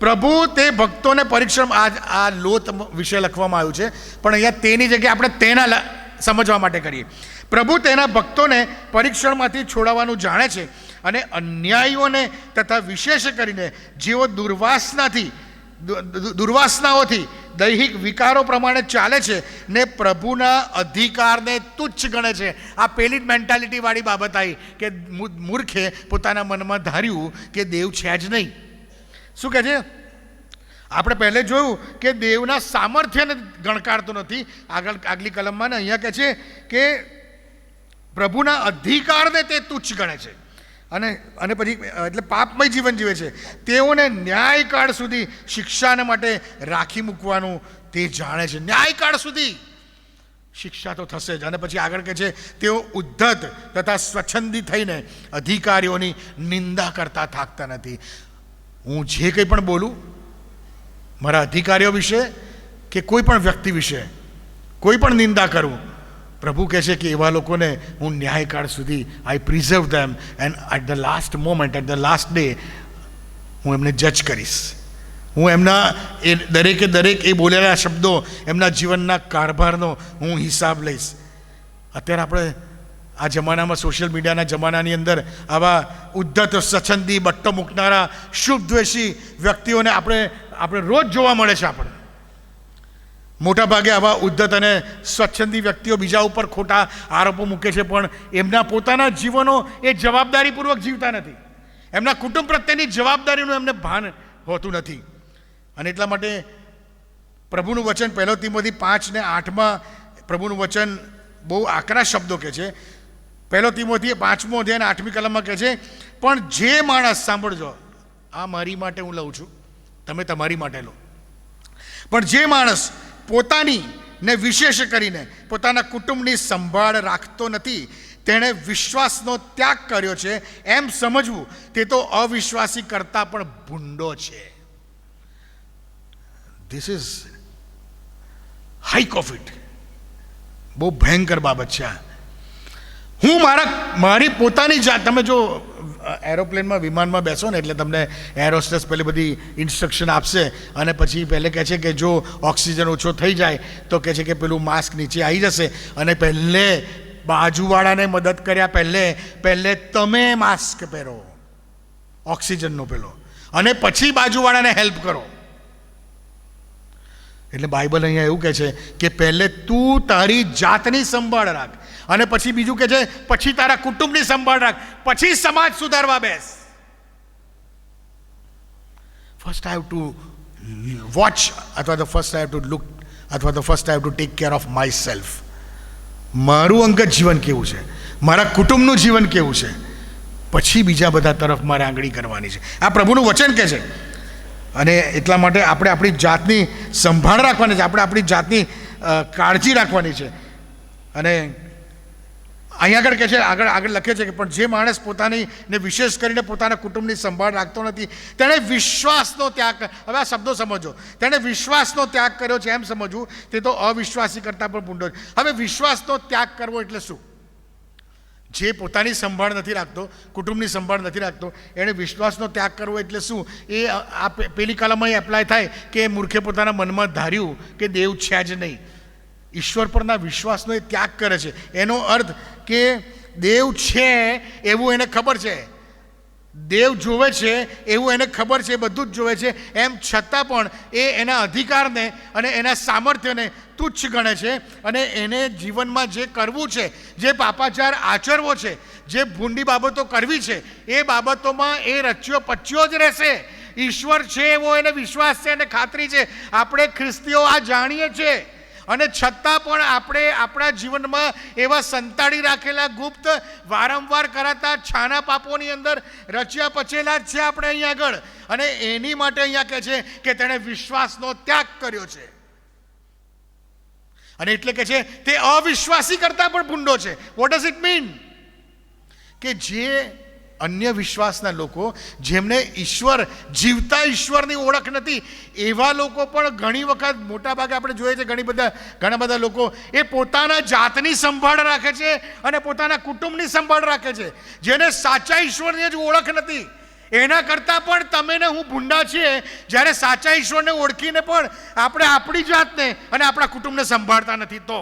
પ્રભુ તે ભક્તોને પરીક્ષણ, આ લોત વિશે લખવામાં આવ્યું છે, પણ અહીંયા તેની જગ્યાએ આપણે તેના સમજવા માટે કરીએ. પ્રભુ તેના ભક્તોને પરીક્ષણમાંથી છોડાવવાનું જાણે છે અને અન્યાયીઓને તથા વિશેષ કરીને જેઓ દુર્વાસનાઓથી દૈહિક વિકારો પ્રમાણે ચાલે છે ને પ્રભુના અધિકારને તુચ્છ ગણે છે. આ પેલી જ મેન્ટાલિટી વાળી બાબત આવી કે મૂર્ખે પોતાના મનમાં ધાર્યું કે દેવ છે જ નહીં. શું કહે છે? આપણે પહેલે જોયું કે દેવના સામર્થ્યને ગણકારતો નથી. આગલી કલમમાં ને અહીંયા કહે છે કે પ્રભુના અધિકારને તે તુચ્છ ગણે છે અને પછી એટલે પાપમય જીવન જીવે છે. તેઓને ન્યાયકાળ સુધી શિક્ષાને માટે રાખી મૂકવાનું તે જાણે છે. ન્યાયકાળ સુધી શિક્ષા તો થશે જ. અને પછી આગળ કહે છે તેઓ ઉદ્ધત તથા સ્વચ્છંદી થઈને અધિકારીઓની નિંદા કરતા થાકતા નથી. હું જે કંઈ પણ બોલું મારા અધિકારીઓ વિશે કે કોઈ પણ વ્યક્તિ વિશે કોઈ પણ નિંદા કરું, પ્રભુ કહે છે કે એવા લોકોને હું ન્યાયકાળ સુધી I preserve them and at the last moment, at the last day હું એમને જજ કરીશ. હું એમના એ દરેકે દરેક એ બોલેલા શબ્દો, એમના જીવનના કારભારનો હું હિસાબ લઈશ. અત્યારે આપણે આ જમાનામાં, સોશિયલ મીડિયાના જમાનાની અંદર આવા ઉદ્ધત, સ્વચ્છંદી, બટ્ટો મૂકનારા, શુભદ્વેષી વ્યક્તિઓને આપણે રોજ જોવા મળે છે. આપણે મોટા ભાગે આવા ઉદ્ધત અને સ્વચ્છંદી વ્યક્તિઓ બીજા ઉપર ખોટા આરોપો મૂકે છે, પણ એમના પોતાના જીવનો એ જવાબદારીપૂર્વક જીવતા નથી. એમના કુટુંબ પ્રત્યેની જવાબદારીનું એમને ભાન હોતું નથી. અને એટલા માટે પ્રભુનું વચન 1 તિમોથી 5 અને 8માં પ્રભુનું વચન બહુ આકરા શબ્દો કહે છે. 1 તિમોથી 5મો અધ્યાય અને 8મી કલમમાં કહે છે, પણ જે માણસ, સાંભળજો, આ મારી માટે હું લઉં છું, તમે તમારી માટે લો, પણ જે માણસ પોતાની ને વિશેષ કરીને પોતાના કુટુંબની સંભાળ રાખતો નથી તેણે વિશ્વાસનો ત્યાગ કર્યો છે એમ સમજવું તે તો અવિશ્વાસી કરતાં પણ ભૂંડો છે. This is hike of it. બહુ ભયંકર બાબત છે. હું મારી પોતાની જાત, તમે જો એરોપ્લેનમાં, વિમાનમાં બેસો ને એટલે તમને એર હોસ્ટેસ પહેલી બધી ઇન્સ્ટ્રક્શન આપશે અને પછી પહેલે કહે છે કે જો ઓક્સિજન ઓછો થઈ જાય તો કહે છે કે પેલું માસ્ક નીચે આવી જશે અને પહેલે બાજુવાળાને મદદ કર્યા પહેલે તમે માસ્ક પહેરો ઓક્સિજનનો પેલો, અને પછી બાજુવાળાને હેલ્પ કરો. એટલે બાઇબલ અહીંયા એવું કહે છે કે પહેલે તું તારી જાતની સંભાળ રાખ અને પછી બીજું કહે છે પછી તારા કુટુંબની સંભાળ રાખ, પછી સમાજ સુધારવા બેસ. First I have to watch, અથવા તો first I have to look, અથવા તો first I have to take care of myself. મારું અંગત જીવન કેવું છે, મારા કુટુંબનું જીવન કેવું છે, પછી બીજા બધા તરફ મારે આંગળી કરવાની છે. આ પ્રભુનું વચન કહે છે. અને એટલા માટે આપણે આપણી જાતની સંભાળ રાખવાની છે, આપણે આપણી જાતની કાળજી રાખવાની છે. અને અહીંયા આગળ કહે છે, આગળ લખે છે કે પણ જે માણસ પોતાની ને વિશેષ કરીને પોતાના કુટુંબની સંભાળ રાખતો નથી તેણે વિશ્વાસનો ત્યાગ, હવે આ શબ્દો સમજો, તેણે વિશ્વાસનો ત્યાગ કર્યો છે એમ સમજવું તે તો અવિશ્વાસી કરતાં પણ ભૂંડો છે. હવે વિશ્વાસનો ત્યાગ કરવો એટલે શું? જે પોતાની સંભાળ નથી રાખતો, કુટુંબની સંભાળ નથી રાખતો, એણે વિશ્વાસનો ત્યાગ કરવો એટલે શું? એ આ પેલી કલમમાં એપ્લાય થાય કે મૂર્ખે પોતાના મનમાં ધાર્યું કે દેવ છે જ નહીં. ઈશ્વર પરના વિશ્વાસનો એ ત્યાગ કરે છે. એનો અર્થ કે દેવ છે એવું એને ખબર છે, દેવ જોવે છે એવું એને ખબર છે, બધું જ જોવે છે, એમ છતાં પણ એ એના અધિકારને અને એના સામર્થ્યને તુચ્છ ગણે છે અને એને જીવનમાં જે કરવું છે, જે પાપાચાર આચરવો છે, જે ભૂંડી બાબતો કરવી છે, એ બાબતોમાં એ રચ્યો પચ્યો જ રહેશે. ઈશ્વર છે એવો એને વિશ્વાસ છે અને ખાતરી છે. આપણે ખ્રિસ્તીઓ આ જાણીએ છીએ અને છતાં પણ આપણે આપણા જીવનમાં એવા સંતાડી રાખેલા ગુપ્ત વારંવાર કરાતા છાના પાપોની અંદર રચ્યા પચેલા જ છે આપણે અહીંયા આગળ. અને એની માટે અહીંયા કહે છે કે તેણે વિશ્વાસનો ત્યાગ કર્યો છે. અને એટલે કે છે તે અવિશ્વાસી કરતાં પણ ભૂંડો છે. What does it mean? કે જે અન્ય વિશ્વાસના લોકો, જેમને ઈશ્વર, જીવતા ઈશ્વરની ઓળખ નથી, એવા લોકો પણ ઘણી વખત, મોટા ભાગે આપણે જોઈએ છે ઘણા બધા લોકો એ પોતાના જાતની સંભાળ રાખે છે અને પોતાના કુટુંબની સંભાળ રાખે છે. જેને સાચા ઈશ્વરની જ ઓળખ નથી, એના કરતાં પણ તમે ને હું ભૂંડા છીએ, જ્યારે સાચા ઈશ્વરને ઓળખીને પણ આપણે આપણી જાતને અને આપણા કુટુંબને સંભાળતા નથી. તો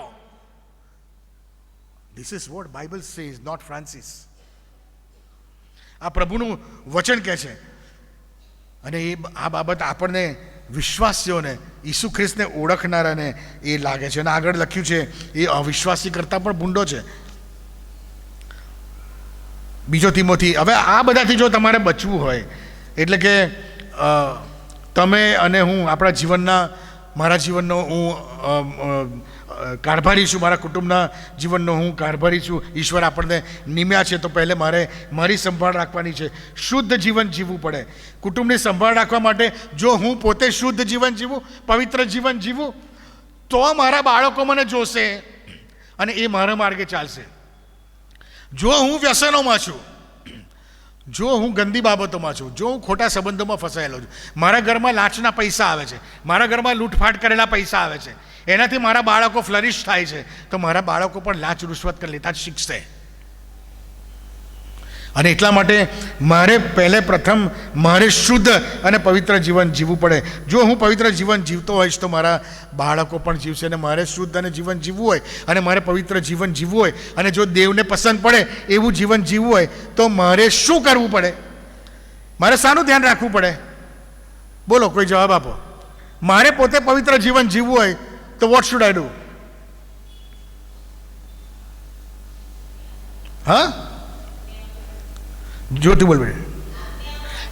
this is what Bible says, not Francis. આ પ્રભુનું વચન કહે છે. અને આ બાબત આપણને વિશ્વાસીઓને, ઈસુ ખ્રિસ્તને ઓળખનારાને એ લાગે છે. અને આગળ લખ્યું છે એ અવિશ્વાસી કરતાં પણ ભૂંડો છે. બીજો તિમોથી. હવે આ બધાથી જો તમારે બચવું હોય, એટલે કે તમે અને હું આપણા જીવનના, મારા જીવનનો હું કારભારી છું, મારા કુટુંબના જીવનનો હું કારભારી છું. ઈશ્વર આપણને નિમ્યા છે, તો પહેલે મારે મારી સંભાળ રાખવાની છે. શુદ્ધ જીવન જીવવું પડે. કુટુંબની સંભાળ રાખવા માટે જો હું પોતે શુદ્ધ જીવન જીવું, પવિત્ર જીવન જીવું, તો મારા બાળકો મને જોશે અને એ મારા માર્ગે ચાલશે. જો હું વ્યસનોમાં છું, જો હું ગંદી બાબતોમાં છું, જો હું ખોટા સંબંધોમાં ફસાયેલો છું, મારા ઘરમાં લાંચના પૈસા આવે છે, મારા ઘરમાં લૂંટફાટ કરેલા પૈસા આવે છે, એનાથી મારા બાળકો ફ્લરિશ થાય છે, તો મારા બાળકો પણ લાંચ રૂશ્વત કરી લેતા જ શીખશે. અને એટલા માટે મારે પ્રથમ મારે શુદ્ધ અને પવિત્ર જીવન જીવવું પડે. જો હું પવિત્ર જીવન જીવતો હોઈશ તો મારા બાળકો પણ જીવશે. અને મારે શુદ્ધ અને જીવન જીવવું હોય અને મારે પવિત્ર જીવન જીવવું હોય અને જો દેવને પસંદ પડે એવું જીવન જીવવું હોય તો મારે શું કરવું પડે? મારે શાનું ધ્યાન રાખવું પડે? બોલો, કોઈ જવાબ આપો. મારે પોતે પવિત્ર જીવન જીવવું હોય તો વોટ શુડ આઈ ડુ? હા, જ્યોતિ બોલ બેટા.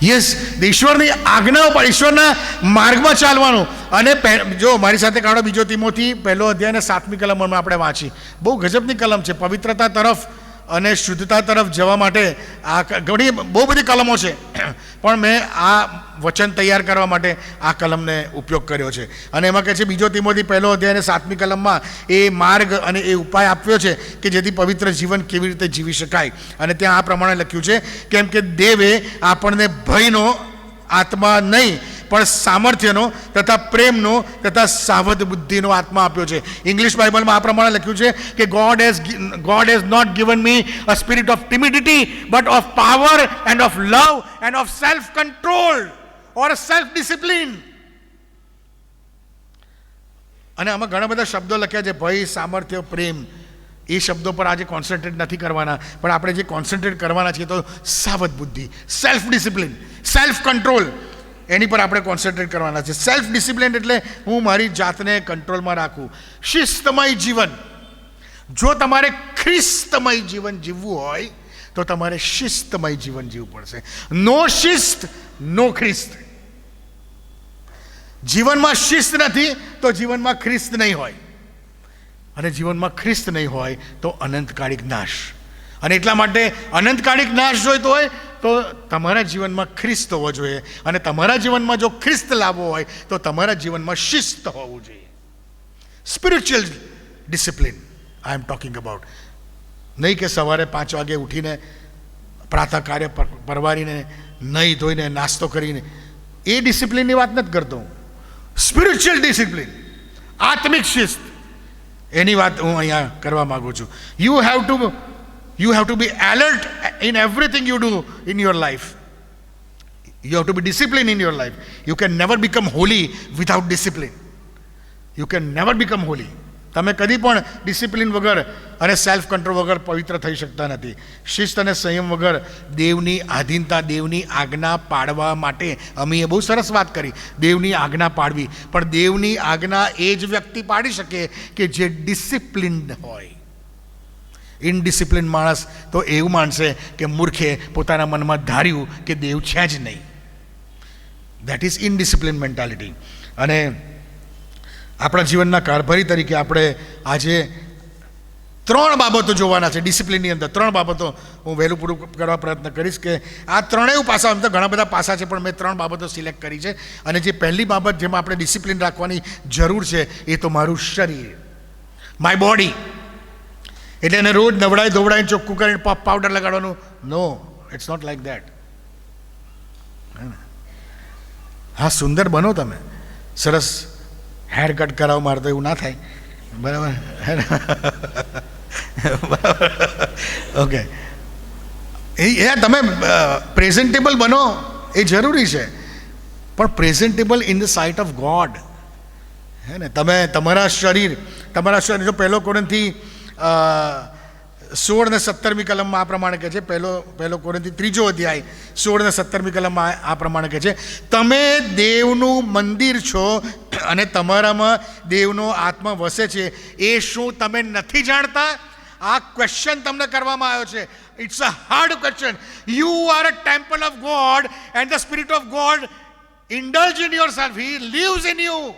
યસ, ઈશ્વરની આજ્ઞાઓ પર, ઈશ્વરના માર્ગમાં ચાલવાનું. અને જો મારી સાથે કાઢો બીજો તિમોથી 1 અધ્યાય અને 7મી કલમમાં આપણે વાંચી. બહુ ગજબની કલમ છે. પવિત્રતા તરફ અને શુદ્ધતા તરફ જવા માટે આ બહુ બધી કલમો છે, પણ મેં આ વચન તૈયાર કરવા માટે આ કલમને ઉપયોગ કર્યો છે. અને એમાં કહે છે બીજો તિમોથી 1 અધ્યાય અને 7મી કલમમાં એ માર્ગ અને એ ઉપાય આપ્યો છે કે જેથી પવિત્ર જીવન કેવી રીતે જીવી શકાય. અને ત્યાં આ પ્રમાણે લખ્યું છે, કેમ કે દેવે આપણને ભયનો આત્મા નહીં પણ સામર્થ્યનો તથા પ્રેમનો તથા સાવધ બુદ્ધિનો આત્મા આપ્યો છે. ઇંગ્લિશ બાઇબલમાં આ પ્રમાણે લખ્યું છે કે God has not given me a spirit of timidity but of power and of love and of self control or self discipline. અને આમાં ઘણા બધા શબ્દો લખ્યા છે, ભય, સામર્થ્ય, પ્રેમ. એ શબ્દો પર આજે કોન્સન્ટ્રેટ નથી કરવાના, પણ આપણે જે કોન્સન્ટ્રેટ કરવાના છીએ તો સાવધ બુદ્ધિ, સેલ્ફ ડિસિપ્લિન, સેલ્ફ કંટ્રોલ, એની પર આપણે કોન્સન્ટ્રેટ કરવાના છે. સેલ્ફ ડિસિપ્લિન એટલે હું મારી જાતને કંટ્રોલમાં રાખું. શિસ્તમય જીવન. જો તમારે ખ્રિસ્તમય જીવન જીવવું હોય તો તમારે શિસ્તમય જીવન જીવવું પડશે. નો શિસ્ત, નો ખ્રિસ્ત. જીવનમાં શિસ્ત નથી તો જીવનમાં ખ્રિસ્ત નહીં હોય, અને જીવનમાં ખ્રિસ્ત નહીં હોય તો અનંતકાળિક નાશ. અને એટલા માટે અનંતકાળિક નાશ જોઈતો હોય તો તમારા જીવનમાં ખ્રિસ્ત હોવો જોઈએ. અને તમારા જીવનમાં જો ખ્રિસ્ત લાવવો હોય તો તમારા જીવનમાં શિસ્ત હોવું જોઈએ. Spiritual discipline I am talking about. નહીં કે સવારે 5 વાગે ઉઠીને પ્રાતઃ કાર્ય પરવારીને નહીં ધોઈને નાસ્તો કરીને, એ ડિસિપ્લિનની વાત નથી કરતો. સ્પિરિચ્યુઅલ ડિસિપ્લિન, આત્મિક શિસ્ત, એની વાત હું અહીંયા કરવા માગું છું. You have to be alert in everything you do in your life. You have to be disciplined in your life. You can never become holy without discipline. You can never become holy. તમે કદી પણ discipline વગર અને self control વગર પવિત્ર થઈ શકતા નથી. શિસ્ત અને સંયમ વગર દેવની આધીનતા, દેવની આજ્ઞા પાળવા માટે અમે બહુ સરસ વાત કરી, દેવની આજ્ઞા પાળવી. પણ દેવની આજ્ઞા એ જ વ્યક્તિ પાડી શકે કે જે ડિસિપ્લિન્ડ હોય. ઇનડિસિપ્લિન માણસ તો એવું માનશે કે મૂર્ખે પોતાના મનમાં ધાર્યું કે દેવ છે જ નહીં. That is indiscipline mentality. અને આપણા જીવનના કારભારી તરીકે આપણે આજે 3 બાબતો જોવાના છે ડિસિપ્લિનની અંદર. 3 બાબતો હું વહેલું પૂરું કરવા પ્રયત્ન કરીશ કે આ ત્રણેય પાસા, આમ તો ઘણા બધા પાસા છે પણ મેં 3 બાબતો સિલેક્ટ કરી છે. અને જે પહેલી બાબત જેમાં આપણે ડિસિપ્લિન રાખવાની જરૂર છે એ તો મારું શરીર, માય બોડી. એટલે એને રોજ નવડાઈ ધોવડાઈને ચોખ્ખું કરીને પાવડર લગાડવાનું? No, it's not like that. હા, સુંદર બનો તમે, સરસ હેર કટ કરાવો, મારે તો એવું ના થાય, બરાબર? ઓકે, એ તમે પ્રેઝન્ટેબલ બનો એ જરૂરી છે, પણ presentable in the site of God. હે ને? તમે તમારા શરીર તો 1 કોરિન્થી 16 અને 17મી કલમમાં આ પ્રમાણે કહે છે. પહેલો કોરિન્થી 3 અધ્યાય 16 અને 17મી કલમમાં આ પ્રમાણે કહે છે, તમે દેવનું મંદિર છો અને તમારામાં દેવનો આત્મા વસે છે, એ શું તમે નથી જાણતા? આ ક્વેશ્ચન તમને કરવામાં આવ્યો છે. It's a hard question. You are a temple of God and the spirit of God indulge in yourself. He lives in you.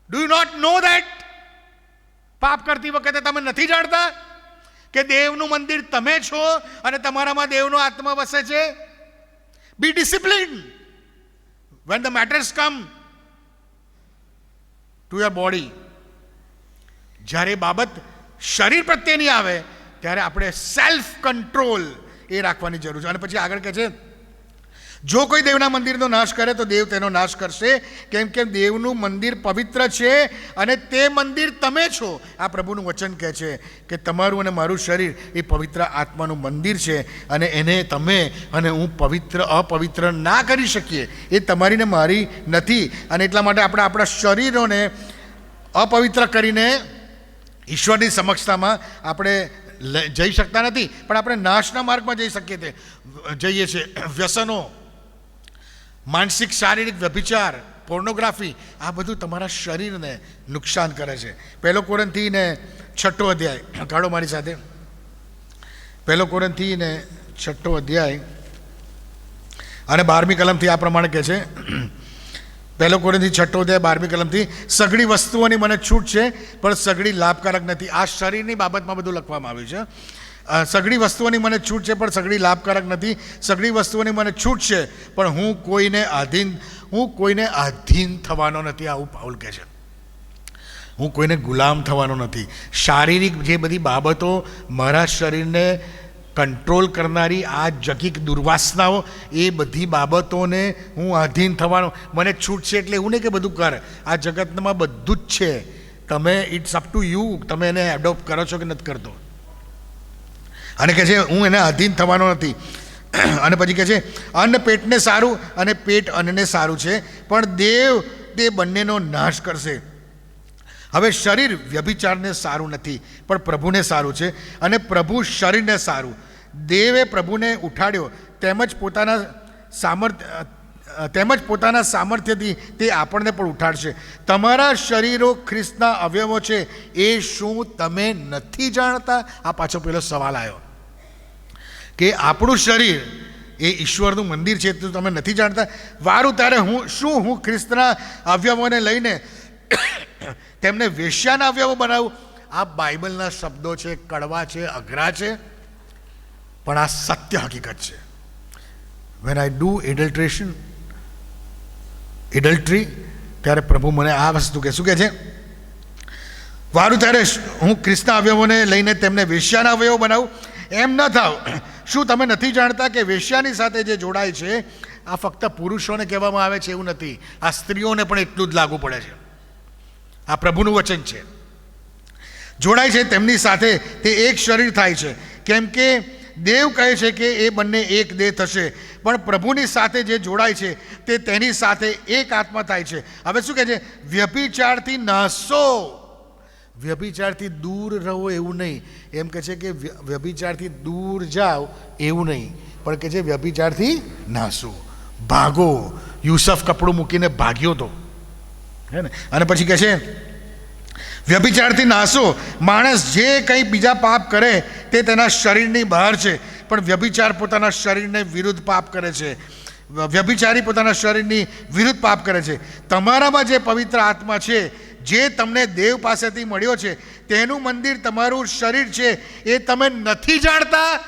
Do you not know that? પાપ કરતી વખતે તમે નથી જાણતા કે દેવનું મંદિર તમે છો અને તમારામાં દેવનો આત્મા વસે છે? Be discipline when the matters come to your body. જ્યારે બાબત શરીર પ્રત્યેની આવે ત્યારે આપણે સેલ્ફ કંટ્રોલ એ રાખવાની જરૂર છે. અને પછી આગળ કહે છે, જો કોઈ દેવના મંદિરનો નાશ કરે તો દેવ તેનો નાશ કરશે, કેમ કે દેવનું મંદિર પવિત્ર છે અને તે મંદિર તમે છો. આ પ્રભુનું વચન કહે છે કે તમારું અને મારું શરીર એ પવિત્ર આત્માનું મંદિર છે અને એને તમે અને હું અપવિત્ર ના કરી શકીએ. એ તમારી ને મારી નથી. અને એટલા માટે આપણે આપણા શરીરોને અપવિત્ર કરીને ઈશ્વરની સમક્ષતામાં આપણે જઈ શકતા નથી, પણ આપણે નાશના માર્ગમાં જઈએ છીએ. વ્યસનો, માનસિક શારીરિક વ્યભિચાર, પોર્નોગ્રાફી, આ બધું તમારા શરીરને નુકસાન કરે છે. 1 કોરિન્થી 6 અધ્યાય કાઢો મારી સાથે. 1 કોરિન્થી 6 અધ્યાય અને 12મી કલમથી આ પ્રમાણે કહે છે. 1 કોરિન્થી 6 અધ્યાય 12મી કલમથી, સઘળી વસ્તુઓની મને છૂટ છે પણ સઘળી લાભકારક નથી. આ શરીરની બાબતમાં બધું લખવામાં આવ્યું છે. સઘળી વસ્તુઓની મને છૂટ છે પણ સઘળી લાભકારક નથી. સઘળી વસ્તુઓની મને છૂટ છે પણ હું કોઈને આધીન થવાનો નથી. આવું પાઉલ કહે છે. હું કોઈને ગુલામ થવાનો નથી. શારીરિક જે બધી બાબતો મારા શરીરને કંટ્રોલ કરનારી આ જગીક દુર્વાસનાઓ, એ બધી બાબતોને હું આધીન થવાનો, મને છૂટ છે એટલે એવું નહીં કે બધું કર. આ જગતમાં બધું જ છે. તમે, ઇટ્સ અપ ટુ યુ, તમે એને એડોપ્ટ કરો છો કે નથી કરતો. અને કહે છે હું એને આધીન થવાનો નથી. અને પછી કહે છે, અન્ન પેટને સારું અને પેટ અન્નને સારું છે, પણ દેવ તે બંનેનો નાશ કરશે. હવે શરીર વ્યભિચારને સારું નથી પણ પ્રભુને સારું છે, અને પ્રભુ શરીરને સારું. દેવે પ્રભુને ઉઠાડ્યો તેમજ પોતાના સામર્થ્યથી તે આપણને પણ ઉઠાડશે. તમારા શરીરો ખ્રિસ્તના અવયવો છે, એ શું તમે નથી જાણતા? આ પાછો પેલો સવાલ આવ્યો કે આપણું શરીર એ ઈશ્વરનું મંદિર છે, તો તમે નથી જાણતા? વારું ત્યારે હું ખ્રિસ્તના અવયવોને લઈને તેમને વેશ્યાના અવયવો બનાવું? આ બાઇબલના શબ્દો છે, કડવા છે, અઘરા છે, પણ આ સત્ય હકીકત છે. વેન આઈ ડુ એડલ્ટરી, ત્યારે પ્રભુ મને આ વસ્તુ શું કહે છે? વારું ત્યારે હું ખ્રિસ્તના અવયવોને લઈને તેમને વેશ્યાના અવયવો બનાવું? એમ ન થાવ. શું તમે નથી જાણતા કે વેશ્યાની સાથે જે જોડાય છે, આ ફક્ત પુરુષોને કહેવામાં આવે છે એવું નથી, આ સ્ત્રીઓને પણ એટલું જ લાગુ પડે છે. આ પ્રભુનું વચન છે. જોડાય છે તેમની સાથે તે એક શરીર થાય છે, કેમ કે દેવ કહે છે કે એ બંને એક દેહ થશે. પણ પ્રભુની સાથે જે જોડાય છે તે તેની સાથે એક આત્મા થાય છે. હવે શું કહે છે? વ્યભિચારથી નાશો. વ્યભિચારથી દૂર રહો એવું નહીં, એમ કહે છે કે વ્યભિચારથી દૂર જાઓ એવું નહીં, પણ કે છે વ્યભિચારથી નાસો, ભાગો. યુસફ કપડું મૂકીને ભાગ્યો તો, હે ને. અને પછી કહે છે વ્યભિચારથી નાસો. માણસ જે કંઈ બીજા પાપ કરે તે તેના શરીરની બહાર છે, પણ વ્યભિચાર પોતાના શરીરને વિરુદ્ધ પાપ કરે છે. વ્યભિચારી પોતાના શરીરની વિરુદ્ધ પાપ કરે છે. તમારામાં જે પવિત્ર આત્મા છે, જે તમને દેવ પાસેથી મળ્યો છે, તેનું મંદિર તમારું શરીર છે, એ તમે નથી જાણતા?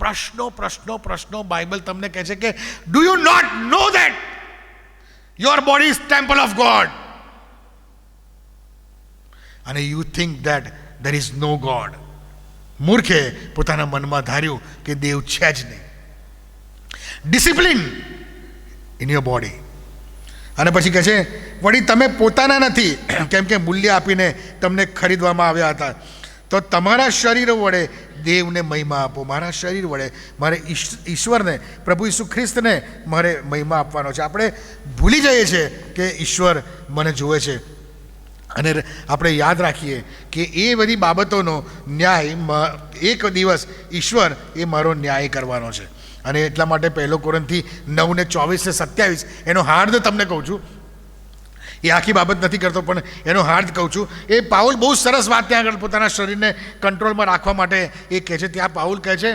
પ્રશ્નો પ્રશ્નો પ્રશ્નો. બાઇબલ તમને કહે છે કે do you not know that your body is temple of God, and you think that there is no God. મૂર્ખે પોતાના મનમાં ધાર્યું કે દેવ છે જ નહીં. Discipline in your body. અને પછી કહે છે વળી તમે પોતાના નથી, કેમ કે મૂલ્ય આપીને તમને ખરીદવામાં આવ્યા હતા. તો તમારા શરીરો વડે દેવને મહિમા આપો. મારા શરીર વડે મારે ઈશ્વરને, પ્રભુ ઈસુ ખ્રિસ્તને મારે મહિમા આપવાનો છે. આપણે ભૂલી જઈએ છીએ કે ઈશ્વર મને જોવે છે, અને આપણે યાદ રાખીએ કે એ બધી બાબતોનો ન્યાય એક દિવસ ઈશ્વર એ મારો ન્યાય કરવાનો છે. અને એટલા માટે 1 કોરિન્થી 9:24-27 એનો હાર્દ તમને કહું છું. એ આખી બાબત નથી કરતો, પણ એનો હાર્દ કહું છું. એ પાઉલ બહુ સરસ વાત ત્યાં આગળ પોતાના શરીરને કંટ્રોલમાં રાખવા માટે એ કહે છે. ત્યાં પાઉલ કહે છે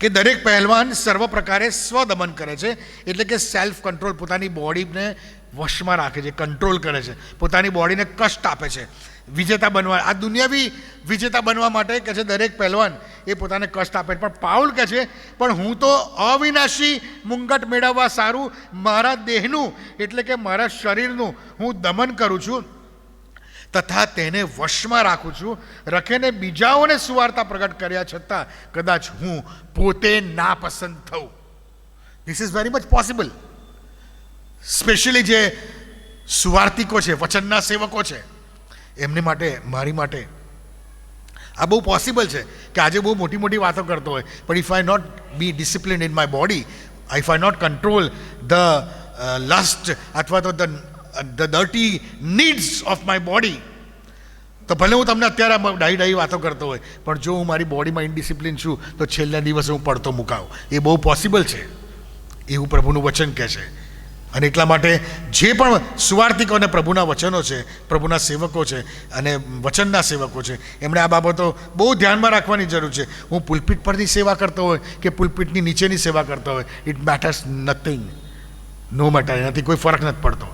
કે દરેક પહેલવાન સર્વ પ્રકારે સ્વદમન કરે છે, એટલે કે સેલ્ફ કંટ્રોલ, પોતાની બોડીને વશમાં રાખે છે, કંટ્રોલ કરે છે, પોતાની બોડીને કષ્ટ આપે છે. વિજેતા બનવા, આ દુનિયાવી વિજેતા બનવા માટે કહે છે દરેક પહેલવાન એ પોતાને કષ્ટ આપે. પણ પાઉલ કહે છે પણ હું તો અવિનાશી મુંગટ મેળવવા સારું મારા દેહનું, એટલે કે મારા શરીરનું હું દમન કરું છું, તથા તેને વશમાં રાખું છું, રખીને બીજાઓને સુવાર્તા પ્રગટ કર્યા છતાં કદાચ હું પોતે નાપસંદ થઉં. This is very much possible. Specially જે સુવાર્તિકો છે, વચનના સેવકો છે, એમની માટે, મારી માટે આ બહુ પોસિબલ છે કે આજે બહુ મોટી મોટી વાતો કરતો હોય, પણ if I not be discipline in my body, if I not control the lust અથવા તો the dirty needs of my body, તો ભલે હું તમને અત્યારે ડાઈ વાતો કરતો હોય, પણ જો હું મારી બોડીમાં ઇનડિસિપ્લિન છું તો છેલ્લા દિવસે હું પડતો મુકાવ. એ બહુ પોસિબલ છે, એવું પ્રભુનું વચન કહે છે. અને એટલા માટે જે પણ સુવાર્તિકો અને પ્રભુના વચનો છે, પ્રભુના સેવકો છે અને વચનના સેવકો છે, એમણે આ બાબતો બહુ ધ્યાનમાં રાખવાની જરૂર છે. હું પુલપિટ પરની સેવા કરતો હોય કે પુલપિટની નીચેની સેવા કરતો હોય, it matters nothing, no matter. એનાથી કોઈ ફરક નથી પડતો.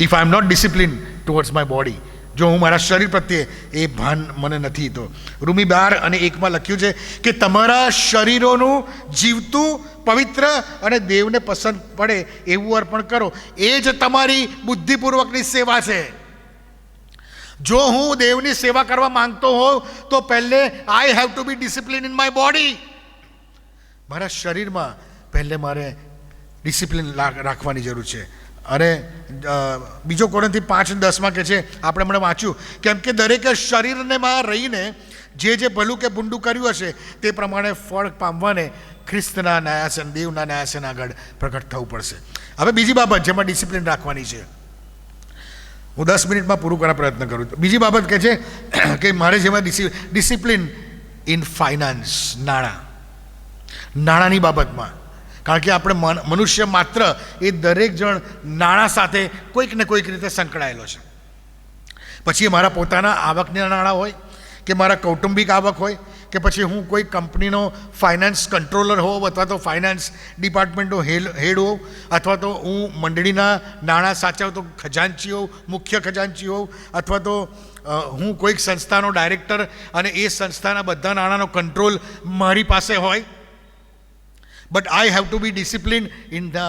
If I am not discipline towards my body, જો હું મારા શરીર પ્રત્યે એ ભાન મને નથી, તો રૂમી 12:1 લખ્યું છે કે તમારા શરીરોનું જીવતું, પવિત્ર અને દેવને પસંદ પડે એવું અર્પણ કરો, એ જ તમારી બુદ્ધિપૂર્વકની સેવા છે. જો હું દેવની સેવા કરવા માંગતો હોઉં તો પહેલે I have to be discipline in my body. મારા શરીરમાં પહેલે મારે ડિસિપ્લિન રાખવાની જરૂર છે. અને 2 કોરિન્થી 5:10 કહે છે, આપણે હમણાં વાંચ્યું, કેમ કે દરેકે શરીરમાં રહીને જે ભલું કે ભૂંડું કર્યું હશે તે પ્રમાણે ફળ પામવાને ખ્રિસ્તના ન્યાયાસન, દેવના ન્યાયાસન આગળ પ્રગટ થવું પડશે. હવે બીજી બાબત જેમાં ડિસિપ્લિન રાખવાની છે, હું 10 મિનિટમાં પૂરું કરવા પ્રયત્ન કરું. બીજી બાબત કહે છે કે મારે જેમાં ડિસિપ્લિન ઇન ફાઇનાન્સ, નાણાંની બાબતમાં. કારણ કે આપણે મનુષ્ય માત્ર એ દરેક જણ નાણાં સાથે કોઈક ને કોઈક રીતે સંકળાયેલો છે. પછી એ મારા પોતાના આવકના નાણાં હોય કે મારા કૌટુંબિક આવક હોય કે પછી હું કોઈ કંપનીનો ફાઇનાન્સ કંટ્રોલર હોઉં અથવા તો ફાઇનાન્સ ડિપાર્ટમેન્ટનો હેડ હોઉં, અથવા તો હું મંડળીના નાણાં સાચવતો ખજાનચી હોઉં, મુખ્ય ખજાનચી હોઉં, અથવા તો હું કોઈક સંસ્થાનો ડાયરેક્ટર અને એ સંસ્થાના બધા નાણાંનો કંટ્રોલ મારી પાસે હોય. But I have to be disciplined in the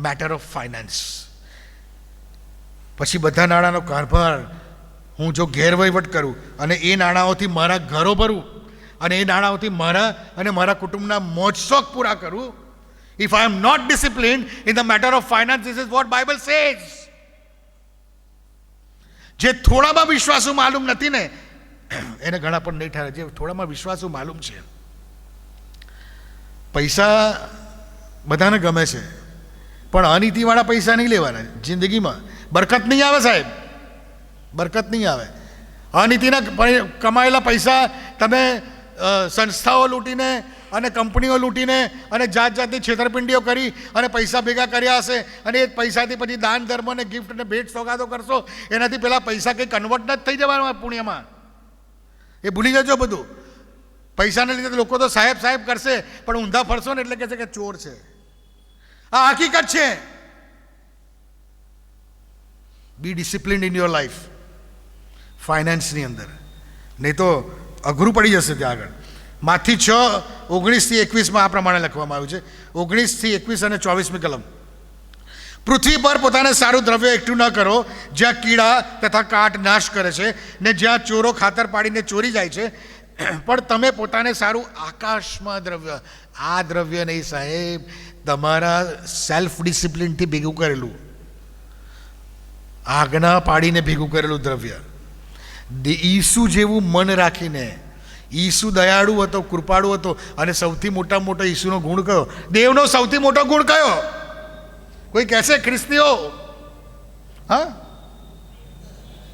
matter of finance. પછી બધા નાણાંનો કારભાર હું જો ગેરવહીવટ કરું અને એ નાણાંઓથી મારા ઘરો ભરું અને એ નાણાંઓથી મારા અને મારા કુટુંબના મોજ શોખ પૂરા કરું, if I am not disciplined in the matter of finance, this is what Bible says. જે થોડામાં વિશ્વાસુ માલુમ નથી ને એને ઘણા પણ નહીં ઠારે. જે થોડામાં વિશ્વાસુ માલુમ છે, પૈસા બધાને ગમે છે, પણ અનીતિવાળા પૈસા નહીં લેવાના. જિંદગીમાં બરકત નહીં આવે સાહેબ, બરકત નહીં આવે. અનીતિના કમાયેલા પૈસા તમે સંસ્થાઓ લૂંટીને અને કંપનીઓ લૂંટીને અને જાત જાતની છેતરપિંડીઓ કરી અને પૈસા ભેગા કર્યા હશે, અને એ પૈસાથી પછી દાન ધર્મ અને ગિફ્ટ અને ભેટ સોગાદો કરશો, એનાથી પેલા પૈસા કંઈ કન્વર્ટ જ થઈ જવાના પુણ્યમાં. એ ભૂલી જજો બધું. પૈસાને લીધે લોકો તો સાહેબ સાહેબ કરશે, પણ ઊંધા ફરશો ને એટલે કહેશે કે ચોર છે. આ હકીકત છે. બી ડિસિપ્લિન્ડ ઇન યોર લાઈફ, ફાઇનાન્સની અંદર, નહીં તો અઘરું પડી જશે ત્યાં આગળ. માથી 6:19-21 આ પ્રમાણે લખવામાં આવ્યું છે. 19-21 અને 24મી કલમ. પૃથ્વી પર પોતાને સારું દ્રવ્ય એકઠું ન કરો, જ્યાં કીડા તથા કાટ નાશ કરે છે ને જ્યાં ચોરો ખાતર પાડીને ચોરી જાય છે, પણ તમે પોતાને સારું આકાશમાં દ્રવ્ય. આ દ્રવ્ય નહીં સાહેબ, તમારા સેલ્ફ ડિસિપ્લિનથી ભેગું કરેલું, આજ્ઞા પાડીને ભેગું કરેલું દ્રવ્ય. ઈસુ જેવું મન રાખીને. ઈસુ દયાળુ હતો, કૃપાળુ હતો, અને સૌથી મોટામાં મોટો ઈસુનો ગુણ કયો? દેવનો સૌથી મોટો ગુણ કયો? કોઈ કહેશે ખ્રિસ્તીઓ? હા,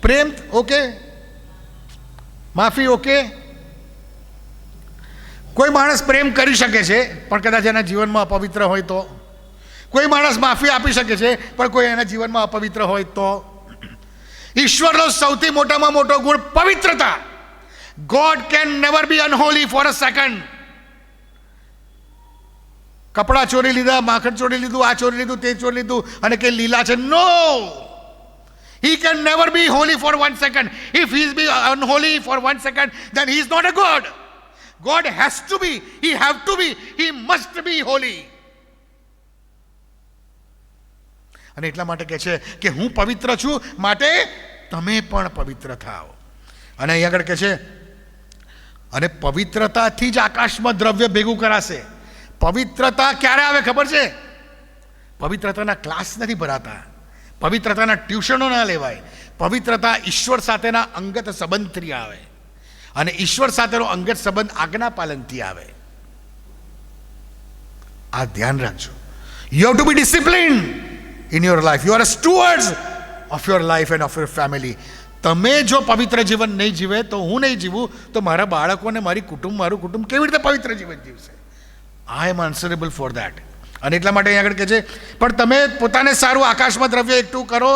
પ્રેમ. ઓકે, માફી. ઓકે, કોઈ માણસ પ્રેમ કરી શકે છે પણ કદાચ એના જીવનમાં અપવિત્ર હોય તો. કોઈ માણસ માફી આપી શકે છે પણ કોઈ એના જીવનમાં અપવિત્ર હોય તો. ઈશ્વરનો સૌથી મોટામાં મોટો ગુણ પવિત્રતા. God can never be unholy for a second. કપડા ચોરી લીધા, માખણ ચોરી લીધું, આ ચોરી લીધું, તે ચોરી લીધું, અને કે લીલા છે. નો, he can never be holy for 1 second. If he is be unholy for 1 second, then he is not a God. God has to be, he have to be, he must be holy. અને એટલા માટે કહે છે કે હું પવિત્ર છું, માટે તમે પણ પવિત્ર થાઓ. અને અહીં આગળ કહે છે, અને પવિત્રતાથી જ આકાશમાં દ્રવ્ય ભેગું કરાશે. પવિત્રતા ક્યારે આવે ખબર છે? પવિત્રતાના ક્લાસ નથી ભરાતા, પવિત્રતાના ટ્યુશનો ના લેવાય. પવિત્રતા ઈશ્વર સાથેના અંગત સંબંધથી આવે, અને ઈશ્વર સાથેનો અંગત સંબંધ આજ્ઞા પાલનથી આવે. આ ધ્યાન રાખજો. You have to be disciplined in your life. You are stewards of your life and of your family. તમે જો પવિત્ર જીવન નહીં જીવે તો હું નહીં જીવું, તો મારા બાળકોને, મારું કુટુંબ કેવી રીતે પવિત્ર જીવન જીવશે? આઈ એમ આન્સરેબલ ફોર દેટ. અને એટલા માટે અહીં આગળ કહે છે, પણ તમે પોતાને સારું આકાશમાં દ્રવ્ય એકઠું કરો,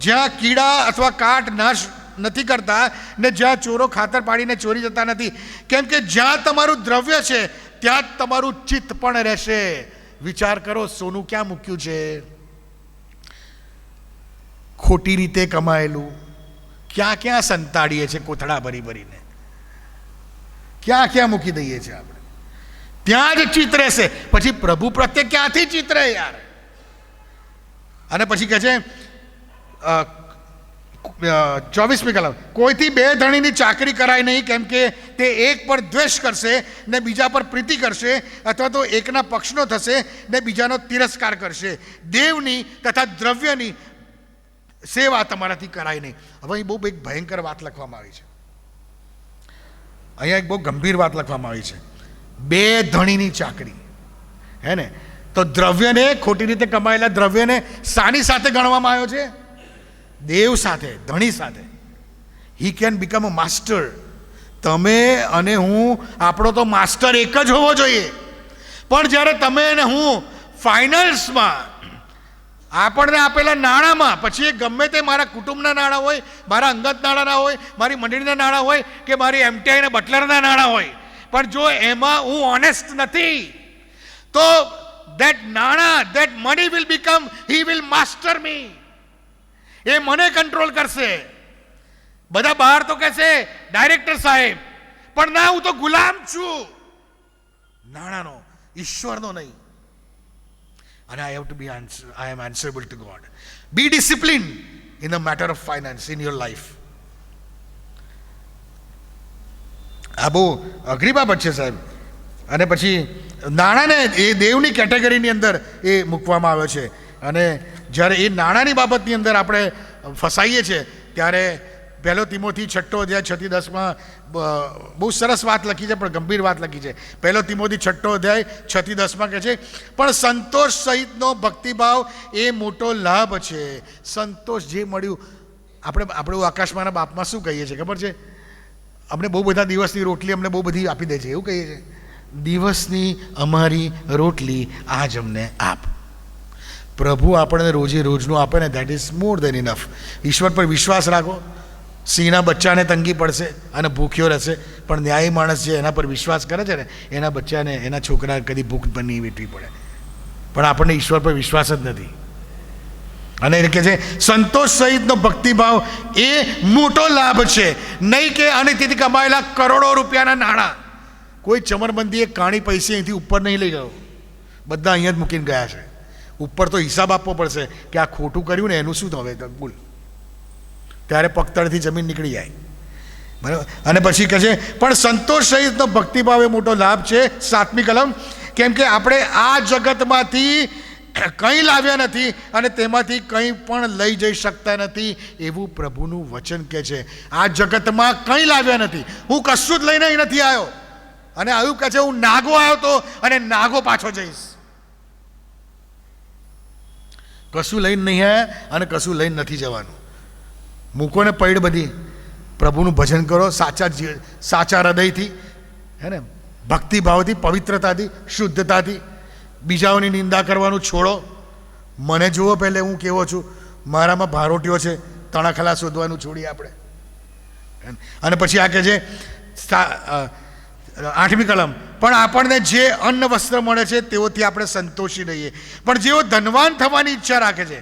જ્યાં કીડા અથવા કાટ નાશ નથી કરતા ને જ્યાં ચોરો ખાતર પાડીને ચોરી જતા નથી. કેમ કે જ્યાં તમારું દ્રવ્ય છે ત્યાં જ તમારું ચિત્ત પણ રહેશે. વિચાર કરો, સોનું ક્યાં મૂક્યું છે? ખોટી રીતે કમાયેલું. ક્યાં ક્યાં સંતાડીએ છીએ કોથળા ભરી ભરીને, ક્યાં ક્યાં મૂકી દઈએ છીએ આપણે? ત્યાં જ ચિત્ત રહેશે. પછી પ્રભુ પ્રત્યે ક્યાંથી ચિત્ત રહે યાર? અને પછી કહે છે 24મી કલમ, કોઈથી 2 ધણીની ચાકરી કરાય નહીં, કેમ કે તે એક પર દ્વેષ કરશે ને બીજા પર પ્રીતિ કરશે, અથવા તો એકના પક્ષનો થશે ને બીજાનો તિરસ્કાર કરશે. દેવની તથા દ્રવ્યની સેવા તમારાથી કરાય નહીં. હવે અહીં બહુ એક ભયંકર વાત લખવામાં આવી છે. અહીંયા એક બહુ ગંભીર વાત લખવામાં આવી છે. 2 ધણીની ચાકરી, હે ને? તો દ્રવ્યને, ખોટી રીતે કમાયેલા દ્રવ્યને શાની સાથે ગણવામાં આવ્યો છે? દેવ સાથે, ધણી સાથે. He can become a master. તમે અને હું, આપણો તો માસ્ટર એક જ હોવો જોઈએ. પણ જ્યારે તમે અને હું ફાઇનાન્સમાં, આપણને આપેલા નાણાંમાં, પછી એ ગમે તે મારા કુટુંબના નાણાં હોય, મારા અંગત નાણાં હોય, મારી મંડળીના નાણાં હોય કે મારી એમટીઆઈ અને બટલરના નાણાં હોય, પણ જો એમાં હું ઓનેસ્ટ નથી, તો that નાણાં, that money will become, he will master me. એ મને કંટ્રોલ કરશે. બધા બહાર તો કહેશે ડાયરેક્ટર સાહેબ, પણ ના, હું તો ગુલામ છું નાણાંનો, ઈશ્વરનો નહીં. And I am answerable to God. Be disciplined in the matter of finance in your life. આ બહુ અઘરી બાબત છે સાહેબ. અને પછી નાણાંને એ દેવની કેટેગરીની અંદર એ મૂકવામાં આવ્યો છે. અને જ્યારે એ નાણાંની બાબતની અંદર આપણે ફસાઈએ છીએ ત્યારે 1 તિમોથી 6 અધ્યાય 6-10 બહુ સરસ વાત લખી છે, પણ ગંભીર વાત લખી છે. 1 તિમોથી 6 અધ્યાય 6-10 કહે છે, પણ સંતોષ સહિતનો ભક્તિભાવ એ મોટો લાભ છે. સંતોષ જે મળ્યું આપણે આકાશમાંના બાપમાં શું કહીએ છીએ ખબર છે? અમને બહુ બધા દિવસની રોટલી અમને બહુ બધી આપી દે છે, એવું કહીએ છીએ, દિવસની અમારી રોટલી આજ અમને આપ. પ્રભુ આપણને રોજે રોજનું આપે ને, that is more then enough. ઈશ્વર પર વિશ્વાસ રાખો. સિંહના બચ્ચાને તંગી પડશે અને ભૂખ્યો રહેશે, પણ ન્યાયી માણસ જે એના પર વિશ્વાસ કરે છે ને, એના બચ્ચાને, એના છોકરા કદી ભૂખ પણ નહીં વેઠવી પડે. પણ આપણને ઈશ્વર પર વિશ્વાસ જ નથી. અને એ કહે છે સંતોષ સહિતનો ભક્તિભાવ એ મોટો લાભ છે, નહીં કે અને તેથી કમાયેલા કરોડો રૂપિયાના નાણાં. કોઈ ચમરબંધીએ કાણી પૈસે અહીંથી ઉપર નહીં લઈ ગયો, બધા અહીંયા જ મૂકીને ગયા છે. ઉપર તો હિસાબ આપવો પડશે કે આ ખોટું કર્યું ને એનું શું હવે બોલ, ત્યારે પગતળથી જમીન નીકળી જાય. બરાબર. અને પછી કહે છે પણ સંતોષ સહિતનો ભક્તિભાવ એ મોટો લાભ છે. 7મી કલમ, કેમ કે આપણે આ જગતમાંથી કંઈ લાવ્યા નથી અને તેમાંથી કંઈ પણ લઈ જઈ શકતા નથી, એવું પ્રભુનું વચન કહે છે. આ જગતમાં કંઈ લાવ્યા નથી, હું કશું જ લઈને અહીં નથી આવ્યો. અને આવ્યું કહે છે હું નાગો આવ્યો તો અને નાગો પાછો જઈશ. કશું લઈને નહીં આવ્યા અને કશું લઈને નથી જવાનું. મૂકો ને પૈડ બધી, પ્રભુનું ભજન કરો સાચા હૃદયથી, હે ને, ભક્તિભાવથી, પવિત્રતાથી, શુદ્ધતાથી. બીજાઓની નિંદા કરવાનું છોડો. મને જુઓ પહેલે હું કેવો છું, મારામાં ભારોટીઓ છે, તણખલા શોધવાનું છોડીએ આપણે. અને પછી આ કહે છે 8મી કલમ, પણ આપણને જે અન્ન વસ્ત્ર મળે છે તેઓથી આપણે સંતોષી રહીએ. પણ જેઓ ધનવાન થવાની ઈચ્છા રાખે છે,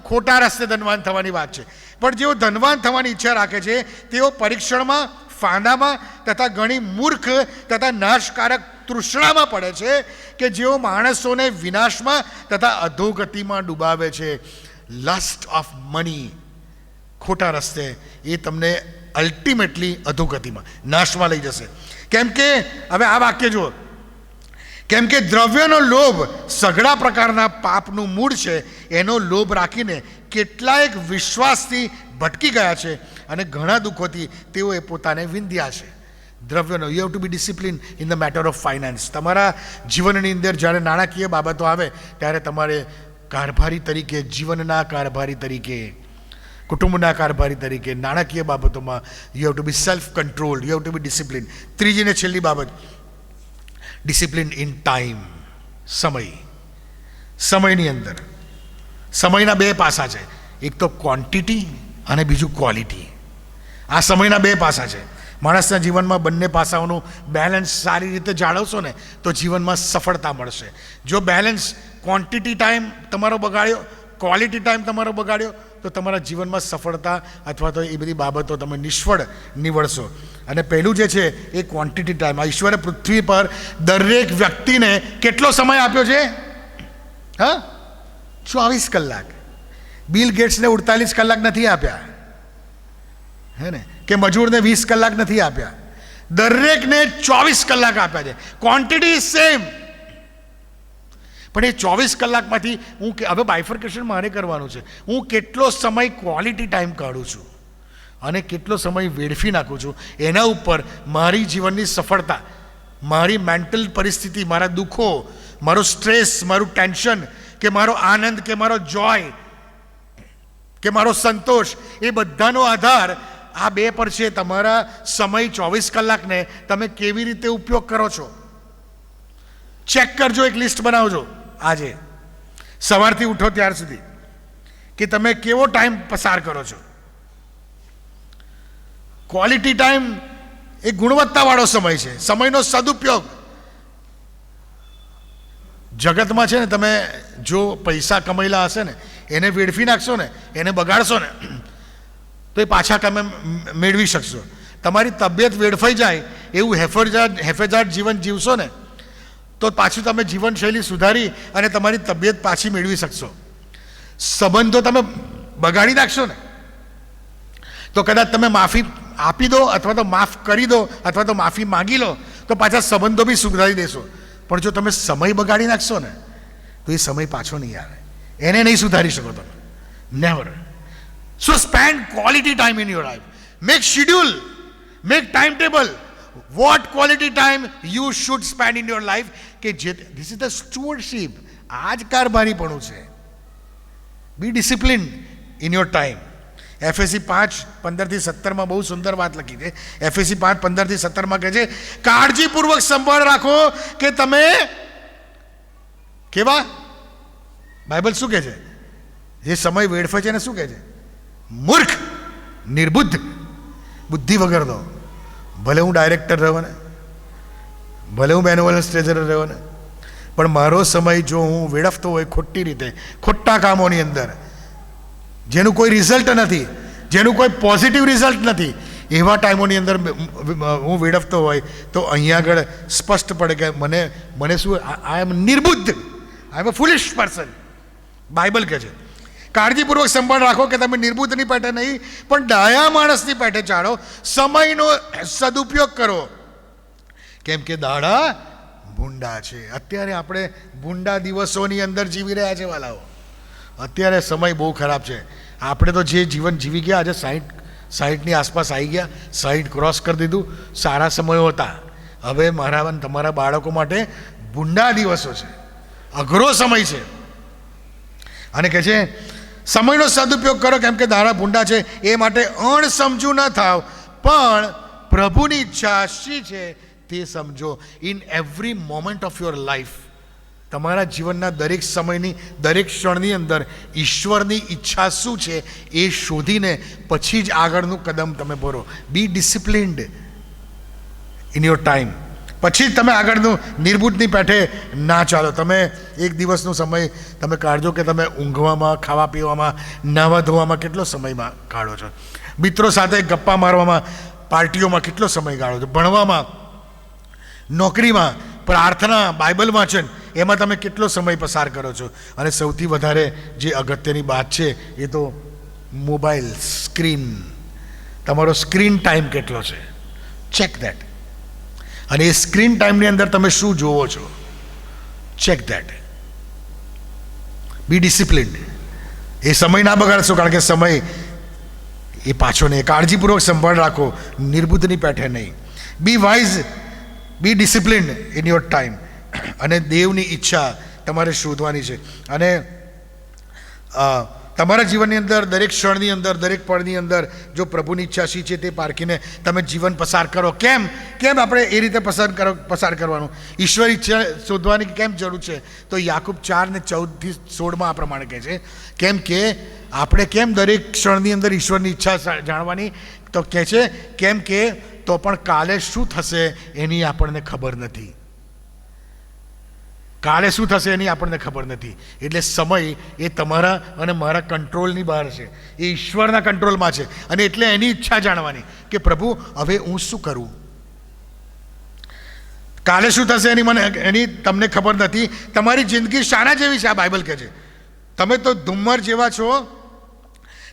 ખોટા રસ્તે ધનવાન થવાની વાત છે, પણ જેઓ ધનવાન થવાની ઈચ્છા રાખે છે તેઓ પરીક્ષણમાં, ફાંદામાં તથા ઘણી મૂર્ખ તથા નાશકારક તૃષ્ણામાં પડે છે, કે જેઓ માણસોને વિનાશમાં તથા અધોગતિમાં ડૂબાવે છે. લસ્ટ ઓફ મની, ખોટા રસ્તે, એ તમને અલ્ટિમેટલી અધોગતિમાં, નાશમાં લઈ જશે. કેમ કે હવે આ વાક્ય જુઓ, કેમ કે દ્રવ્યનો લોભ સઘળા પ્રકારના પાપનું મૂળ છે. એનો લોભ રાખીને કેટલાયક વિશ્વાસથી ભટકી ગયા છે અને ઘણા દુઃખોથી તેઓએ પોતાને વિંધ્યા છે. દ્રવ્યનો, you have to be discipline in the matter of finance. તમારા જીવનની અંદર જ્યારે નાણાકીય બાબતો આવે ત્યારે તમારે કારભારી તરીકે, જીવનના કારભારી તરીકે, કુટુંબના કારભારી તરીકે, નાણાકીય બાબતોમાં you have to be self control, you have to be discipline. ત્રીજી ને છેલ્લી બાબત, ડિસિપ્લિન ઇન ટાઈમ, સમય. સમયની અંદર સમયના 2 પાસા છે, એક તો ક્વોન્ટિટી અને બીજું ક્વોલિટી. આ સમયના 2 પાસા છે. માણસના જીવનમાં બંને પાસાઓનું બેલેન્સ સારી રીતે જાળવશો ને તો જીવનમાં સફળતા મળશે. જો બેલેન્સ, ક્વોન્ટિટી ટાઈમ તમારો બગાડ્યો, ક્વોલિટી ટાઈમ તમારો બગાડ્યો, તો તમારા જીવનમાં સફળતા અથવા તો એ બધી બાબતો તમે નિષ્ફળ નીવડશો. અને પહેલું જે છે એ ક્વોન્ટિટી ટાઈમ. આ ઈશ્વરે પૃથ્વી પર દરેક વ્યક્તિને કેટલો સમય આપ્યો છે? 24 કલાક. બિલ ગેટ્સને 48 કલાક નથી આપ્યા, હે ને, કે મજૂરને 20 કલાક નથી આપ્યા. દરેકને 24 કલાક આપ્યા છે. Quantity is same. પણ એ 24 કલાકમાંથી હું હવે બાયફર્કેશન મારે કરવાનું છે. હું કેટલો સમય ક્વોલિટી ટાઈમ કાઢું છું અને કેટલો સમય વેડફી નાખું છું, એના ઉપર મારી જીવનની સફળતા, મારી મેન્ટલ પરિસ્થિતિ, મારા દુઃખો, મારો સ્ટ્રેસ, મારું ટેન્શન, કે મારો આનંદ, કે મારો જોય, કે મારો સંતોષ, એ બધાનો આધાર આ 2 પર છે. તમારા સમય 24 કલાકને તમે કેવી રીતે ઉપયોગ કરો છો? ચેક કરજો, એક લિસ્ટ બનાવજો આજે સવારથી ઉઠો ત્યાર સુધી, કે તમે કેવો ટાઈમ પસાર કરો છો. ક્વોલિટી ટાઈમ એ ગુણવત્તાવાળો સમય છે, સમયનો સદુપયોગ. જગતમાં છે ને, તમે જો પૈસા કમાયેલા હશે ને એને વેડફી નાખશો ને, એને બગાડશો ને, તો એ પાછા તમે મેળવી શકશો. તમારી તબિયત વેડફાઈ જાય એવું હેફેજાર્ડ જીવન જીવશો ને, તો પાછું તમે જીવનશૈલી સુધારી અને તમારી તબિયત પાછી મેળવી શકશો. સંબંધો તમે બગાડી નાખશો ને, તો કદાચ તમે માફી આપી દો અથવા તો માફ કરી દો અથવા તો માફી માંગી લો, તો પાછા સંબંધો બી સુધારી દેશો. પણ જો તમે સમય બગાડી નાખશો ને, તો એ સમય પાછો નહીં આવે, એને નહીં સુધારી શકો તમે, never. So spend quality time in your life. Make schedule, make time table. What quality time you should spend in your life, કે જે ધીસ ઇઝ ધ સ્ટુઅર્ડશીપ. આ જ કારભારીપણું છે. Be discipline in your time. એફએસી 5:15-17 બહુ સુંદર વાત લખી છે. એફએસી 5:15-17 કહે છે, કાળજીપૂર્વક સંભાળ રાખો કે તમે કેવા, બાઇબલ શું કહે છે, જે સમય વેડફે છે એને શું કહે છે? મૂર્ખ, નિર્બુદ્ધ, બુદ્ધિ વગરનો. ભલે હું ડાયરેક્ટર રહ્યો ને, ભલે હું બેનોવલન્સ ટ્રેઝરર રહ્યો ને, પણ મારો સમય જો હું વેડફતો હોય ખોટી રીતે, ખોટા કામોની અંદર, જેનું કોઈ રિઝલ્ટ નથી, જેનું કોઈ પોઝિટિવ રિઝલ્ટ નથી, એવા ટાઈમોની અંદર હું વેડફતો હોય તો અહીંયા આગળ સ્પષ્ટ પડે કે મને શું, આઈ એમ નિર્બુદ્ધ, આઈ એમ અ ફુલિશ પર્સન. બાઇબલ કહે છે કાળજીપૂર્વક સંભાળ રાખો કે તમે નિર્બુદ્ધની પેટે નહીં પણ ડાયા માણસની પેટે ચાળો, સમયનો સદુપયોગ કરો, કેમ કે દાડા ભૂંડા છે. અત્યારે આપણે ભૂંડા દિવસોની અંદર જીવી રહ્યા છે વાલાઓ. અત્યારે સમય બહુ ખરાબ છે. આપણે તો જે જીવન જીવી ગયા, આજે 60ની આસપાસ આવી ગયા, 60 ક્રોસ કરી દીધું, સારા સમયો હતા. હવે મારા અને તમારા બાળકો માટે ભૂંડા દિવસો છે, અઘરો સમય છે. અને કહે છે સમયનો સદુપયોગ કરો કેમ કે દાડા ભૂંડા છે, એ માટે અણસમજુ ન થાવ પણ પ્રભુની ઈચ્છા શી છે તે સમજો. In every moment of your life, તમારા જીવનના દરેક સમયની દરેક ક્ષણની અંદર ઈશ્વરની ઈચ્છા શું છે એ શોધીને પછી જ આગળનું કદમ તમે ભરો. બી ડિસિપ્લિન્ડ ઇન યોર ટાઈમ. પછી જ તમે આગળનું નિર્બુદ્ધની પેઠે ના ચાલો. તમે એક દિવસનો સમય તમે કાઢજો કે તમે ઊંઘવામાં, ખાવા પીવામાં, નાહવા ધોવામાં કેટલો સમયમાં કાઢો છો, મિત્રો સાથે ગપ્પા મારવામાં, પાર્ટીઓમાં કેટલો સમય કાઢો છો, ભણવામાં, નોકરીમાં, પ્રાર્થના, બાઇબલ વાંચન, એમાં તમે કેટલો સમય પસાર કરો છો. અને સૌથી વધારે જે અગત્યની વાત છે એ તો મોબાઈલ સ્ક્રીન, તમારો સ્ક્રીન ટાઈમ કેટલો છે, ચેક દેટ. અને એ સ્ક્રીન ટાઈમની અંદર તમે શું જોવો છો, ચેક દેટ. Be disciplined. એ સમય ના બગાડશો, કારણ કે સમય એ પાછો નહીં. કાળજીપૂર્વક સંભાળ રાખો, નિર્બુદ્ધની પેઠે નહીં. Be wise, be disciplined in your time. અને દેવની ઈચ્છા તમારે શોધવાની છે. અને તમારા જીવનની અંદર દરેક ક્ષણની અંદર, દરેક પળની અંદર જો પ્રભુની ઈચ્છા શી છે તે પારખીને તમે જીવન પસાર કરો. કેમ આપણે એ રીતે પસાર કરવાનું, ઈશ્વર ઈચ્છા શોધવાની કેમ જરૂર છે? તો યાકૂબ 4:14-16 આ પ્રમાણે કહે છે, કેમ કે આપણે કેમ દરેક ક્ષણની અંદર ઈશ્વરની ઈચ્છા જાણવાની? તો કહે છે કેમ કે તો પણ કાલે શું થશે એની આપણને ખબર નથી. કાલે શું થશે એની આપણને ખબર નથી. એટલે સમય એ તમારા અને મારા કંટ્રોલની બહાર છે, એ ઈશ્વરના કંટ્રોલમાં છે. અને એટલે એની ઈચ્છા જાણવાની કે પ્રભુ હવે હું શું કરું. કાલે શું થશે એની તમને ખબર નથી. તમારી જિંદગી શાના જેવી છે? આ બાઇબલ કહે છે તમે તો ધુમ્મર જેવા છો,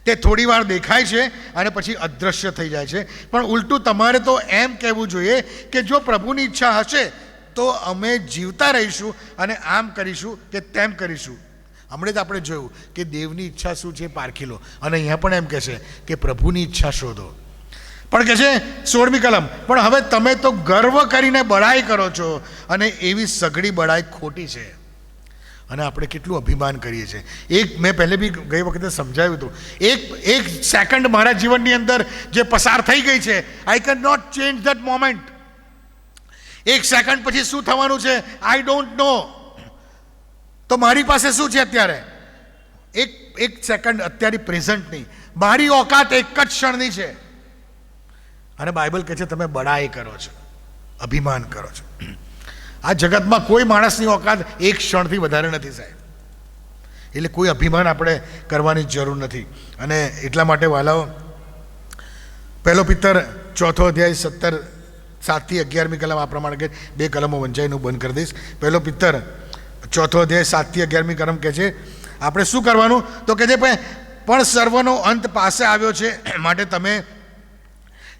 તે થોડી વાર દેખાય છે અને પછી અદૃશ્ય થઈ જાય છે. પણ ઉલટું તમારે તો એમ કહેવું જોઈએ કે જો પ્રભુની ઈચ્છા હશે તો અમે જીવતા રહીશું અને આમ કરીશું કે તેમ કરીશું. હમણાં જ આપણે જોયું કે દેવની ઈચ્છા શું છે પારખી લો. અને અહીંયા પણ એમ કહે છે કે પ્રભુની ઈચ્છા શોધો. પણ કહે છે 16મી કલમ, પણ હવે તમે તો ગર્વ કરીને બડાઈ કરો છો અને એવી સઘળી બડાઈ ખોટી છે. અને આપણે કેટલું અભિમાન કરીએ છીએ. મેં પહેલે બી ગઈ વખતે સમજાવ્યું હતું, એક સેકન્ડ મારા જીવનની અંદર જે પસાર થઈ ગઈ છે, I can not change that moment. એક સેકન્ડ પછી શું થવાનું છે આઈ ડોન્ટ નો. તો મારી પાસે શું છે અત્યારે? એક સેકન્ડ અત્યારે પ્રેઝન્ટની. મારી ઓકાત એક જ ક્ષણની છે. અને બાઇબલ કહે છે તમે બડાઈ કરો છો, અભિમાન કરો છો. આ જગતમાં કોઈ માણસની ઓકાત એક ક્ષણથી વધારે નથી સાહેબ. એટલે કોઈ અભિમાન આપણે કરવાની જરૂર નથી. અને એટલા માટે વાલાઓ, પહેલો પિત્તર 4 અધ્યાય 7-11મી કલમ આ પ્રમાણે કે 2 કલમો વંચાઈને હું બંધ કરી દઈશ. પહેલો પિત્તર 4 અધ્યાય 7-11મી કલમ કહે છે આપણે શું કરવાનું? તો કહે છે પણ સર્વનો અંત પાસે આવ્યો છે, માટે તમે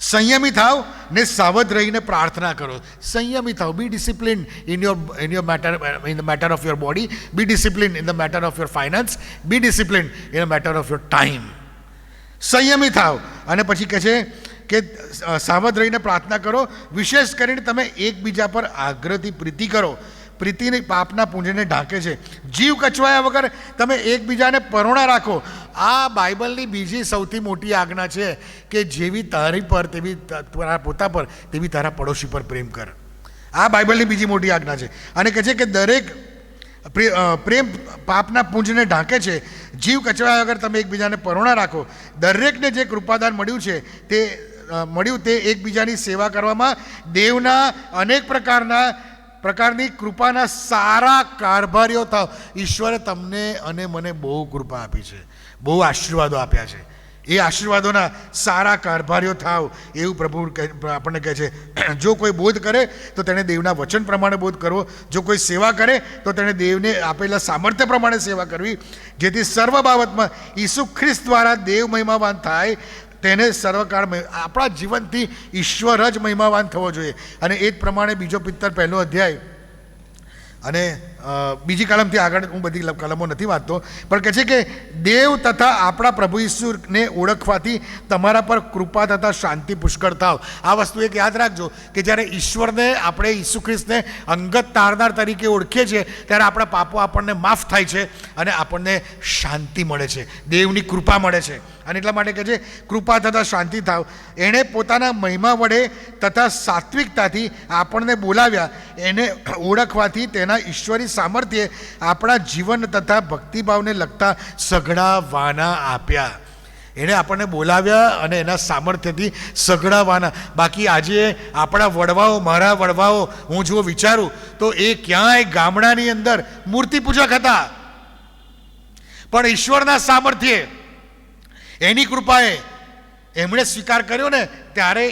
સંયમી થાવ ને સાવધ રહીને પ્રાર્થના કરો. સંયમી થાવ. Be discipline in the matter of your body. Be discipline in the matter of your finance. Be discipline in the matter of your time. સંયમી થાવ. અને પછી કહે છે કે સાવધ રહીને પ્રાર્થના કરો. વિશેષ કરીને તમે એકબીજા પર આગ્રહથી પ્રીતિ કરો. પ્રીતિની પાપના પુંજને ઢાંકે છે. જીવ કચવાયા વગર તમે એકબીજાને પરોણા રાખો. આ બાઇબલની બીજી સૌથી મોટી આજ્ઞા છે કે જેવી તારી પર તેવી તારા પોતા પર તેવી તારા પડોશી પર પ્રેમ કર. આ બાઇબલની બીજી મોટી આજ્ઞા છે. અને કહે છે કે દરેક પ્રેમ પાપના પુંજને ઢાંકે છે. જીવ કચવાયા વગર તમે એકબીજાને પરોણા રાખો. દરેકને જે કૃપાદાન મળ્યું છે તે એકબીજાની સેવા કરવામાં દેવના અનેક પ્રકારની કૃપાના સારા કારભારીઓ થાવ. ઈશ્વરે તમને અને મને બહુ કૃપા આપી છે, બહુ આશીર્વાદો આપ્યા છે. એ આશીર્વાદોના સારા કારભારીઓ થાવ એવું પ્રભુ આપણને કહે છે. જો કોઈ બોધ કરે તો તેણે દેવના વચન પ્રમાણે બોધ કરવો. જો કોઈ સેવા કરે તો તેણે દેવને આપેલા સામર્થ્ય પ્રમાણે સેવા કરવી, જેથી સર્વ બાબતમાં ઈસુ ખ્રિસ્ત દ્વારા દેવ મહિમાવાન થાય. તેને સર્વકાળ આપણા જીવનથી ઈશ્વર જ મહિમાવાન થવો જોઈએ. અને એ જ પ્રમાણે બીજો પિત્તર 1 અધ્યાય અને બીજી કલમથી આગળ હું બધી કલમો નથી વાંચતો, પણ કહે છે કે દેવ તથા આપણા પ્રભુ ઈસુને ઓળખવાથી તમારા પર કૃપા તથા શાંતિ પુષ્કળ થાવ. આ વસ્તુ એક યાદ રાખજો કે જ્યારે ઈશ્વરને આપણે ઈસુ ખ્રિસ્તને અંગત તારનાર તરીકે ઓળખીએ છીએ ત્યારે આપણા પાપો આપણને માફ થાય છે અને આપણને શાંતિ મળે છે, દેવની કૃપા મળે છે. અને એટલા માટે કહે છે કૃપા તથા શાંતિ થાવ. એણે પોતાના મહિમા વડે તથા સાત્વિકતાથી આપણને બોલાવ્યા. એને ઓળખવાથી તેના ઈશ્વરી સામર્થ્ય આપણા જીવન તથા ભક્તિભાવને લગતા સઘળા વાના આપ્યા. એણે આપણને બોલાવ્યા અને એના સામર્થ્યથી સઘળા વાના. બાકી આજે આપણા વડવાઓ, મારા વડવાઓ, હું જો વિચારું તો એ ક્યાંય ગામડાની અંદર મૂર્તિ પૂજક હતા, પણ ઈશ્વરના સામર્થ્યે, એની કૃપાએ એમણે સ્વીકાર કર્યો ને ત્યારે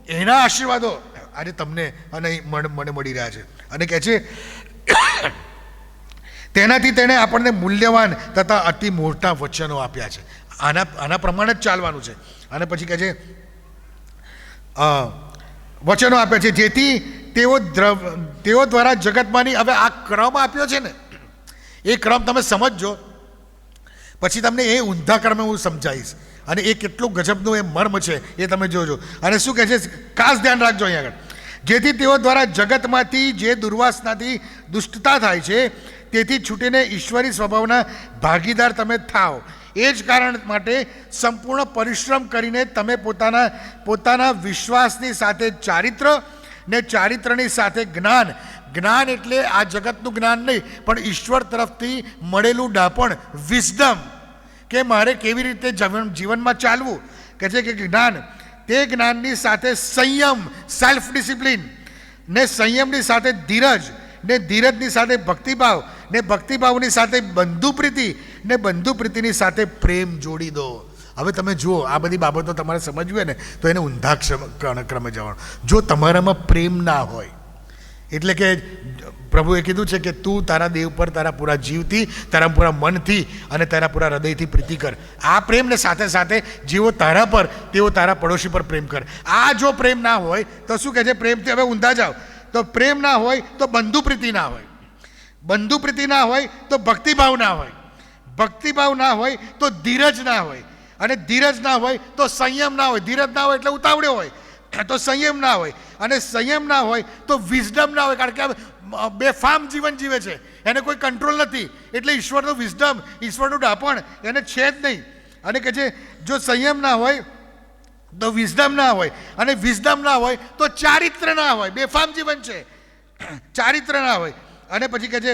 એના આશીર્વાદો આજે તમને અને મને મળી રહ્યા છે. અને કહે છે તેનાથી તેણે આપણને મૂલ્યવાન તથા અતિ મોટા વચનો આપ્યા છે. આના પ્રમાણે જ ચાલવાનું છે. અને પછી કહે છે વચનો આપ્યા છે જેથી તેઓ દ્વારા જગતમાંની. હવે આ ક્રમ આપ્યો છે ને, એ ક્રમ તમે સમજજો, પછી તમને એ ઊંધા ક્રમે હું સમજાવીશ. અને એ કેટલું ગજબનું એ મર્મ છે એ તમે જોજો. અને શું કહે છે, ખાસ ધ્યાન રાખજો અહીં આગળ. જેથી તેઓ દ્વારા જગતમાંથી જે દુર્વાસનાથી દુષ્ટતા થાય છે તેથી છૂટીને ઈશ્વરી સ્વભાવના ભાગીદાર તમે થાઓ. એ જ કારણ માટે સંપૂર્ણ પરિશ્રમ કરીને તમે પોતાના વિશ્વાસની સાથે ચારિત્ર ને ચારિત્રની સાથે જ્ઞાન. જ્ઞાન એટલે આ જગતનું જ્ઞાન નહીં, પણ ઈશ્વર તરફથી મળેલું ડાપણ, વિઝડમ, કે મારે કેવી રીતે જીવનમાં ચાલવું. કહે છે કે જ્ઞાન, તે જ્ઞાનની સાથે સંયમ, સેલ્ફ ડિસિપ્લિન, ને સંયમની સાથે ધીરજ, ને ધીરજની સાથે ભક્તિભાવ, ને ભક્તિભાવની સાથે બંધુપ્રીતિ, ને બંધુપ્રીતિની સાથે પ્રેમ જોડી દો. હવે તમે જુઓ, આ બધી બાબતો તમારે સમજવી હોય ને તો એને ઊંધા ક્રમે જવાનું. જો તમારામાં પ્રેમ ના હોય, એટલે કે પ્રભુએ કીધું છે કે તું તારા દેવ પર તારા પૂરા જીવથી, તારા પૂરા મનથી અને તારા પૂરા હૃદયથી પ્રીતિ કર. આ પ્રેમને સાથે સાથે જેવો તારા પર તેવો તારા પડોશી પર પ્રેમ કર. આ જો પ્રેમ ના હોય તો શું કહે છે, પ્રેમથી હવે ઊંધા જાઓ. તો પ્રેમ ના હોય તો બંધુપ્રીતિ ના હોય, બંધુપ્રીતિ ના હોય તો ભક્તિભાવ ના હોય, ભક્તિભાવ ના હોય તો ધીરજ ના હોય, અને ધીરજ ના હોય તો સંયમ ના હોય. ધીરજ ના હોય એટલે ઉતાવળ્યો હોય તો સંયમ ના હોય, અને સંયમ ના હોય તો વિઝડમ ના હોય, કારણ કે બેફામ જીવન જીવે છે, એને કોઈ કંટ્રોલ નથી. એટલે ઈશ્વરનું વિઝડમ, ઈશ્વરનું ડાપણ એને છે જ નહીં. અને કહે છે જો સંયમ ના હોય તો વિઝડમ ના હોય, અને વિઝડમ ના હોય તો ચારિત્ર ના હોય. બેફામ જીવન છે, ચારિત્ર ના હોય. અને પછી કહે છે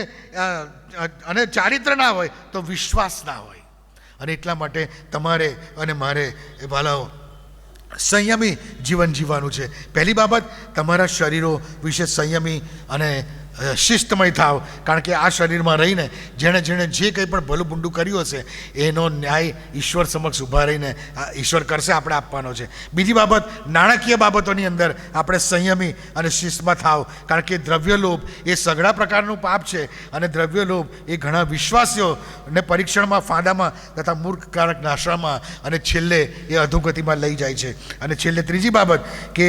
અને ચારિત્ર ના હોય તો વિશ્વાસ ના હોય. અને એટલા માટે તમારે અને મારે એ વાલાઓ સંયમી જીવન જીવવાનું છે. પહેલી બાબત, તમારા શરીરો વિશે સંયમી અને શિસ્તમય થાવ, કારણ કે આ શરીરમાં રહીને જેણે જે કંઈ પણ ભલું ભૂંડું કર્યું હશે એનો ન્યાય ઈશ્વર સમક્ષ ઊભા રહીને ઈશ્વર કરશે, આપણે આપવાનો છે. બીજી બાબત, નાણાકીય બાબતોની અંદર આપણે સંયમી અને શિસ્તમાં થાવ, કારણ કે દ્રવ્યલોભ એ સઘળા પ્રકારનું પાપ છે, અને દ્રવ્યલોભ એ ઘણા વિશ્વાસીઓને પરીક્ષણમાં, ફાંદામાં તથા મૂર્ખકારક નાશામાં અને છેલ્લે એ અધોગતિમાં લઈ જાય છે. અને છેલ્લે ત્રીજી બાબત કે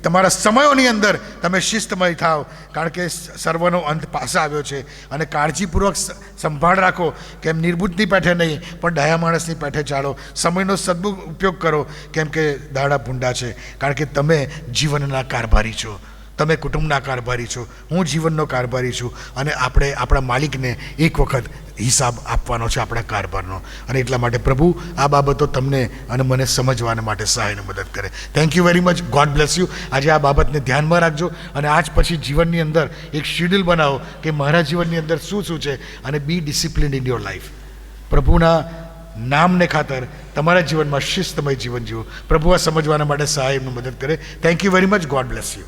તમારા સમયોની અંદર તમે શિસ્તમય થાવ, કારણ કે સર્વનો અંત પાસે આવ્યો છે. અને કાળજીપૂર્વક સંભાળ રાખો, કેમ નિર્બુદ્ધની પેઠે નહીં પણ ડાયા માણસની પેઠે ચાલો. સમયનો સદુપયોગ કરો, કેમ કે દાડા ભૂંડા છે, કારણ કે તમે જીવનના કારભારી છો. તમે કુટુંબના કારભારી છો, હું જીવનનો કારભારી છું, અને આપણે આપણા માલિકને એક વખત હિસાબ આપવાનો છે આપણા કારભારનો. અને એટલા માટે પ્રભુ આ બાબતો તમને અને મને સમજવાને માટે સહાયને મદદ કરે. Thank you very much. God bless you. આજે આ બાબતને ધ્યાનમાં રાખજો અને આજ પછી જીવનની અંદર એક શેડ્યુલ બનાવો કે મારા જીવનની અંદર શું શું છે, અને બી ડિસિપ્લિન ઇન યોર લાઈફ. પ્રભુના નામને ખાતર તમારા જીવનમાં શિસ્તમય જીવન જીવો. પ્રભુ આ સમજવાના માટે સહાય એમને મદદ કરે. Thank you very much. God bless you.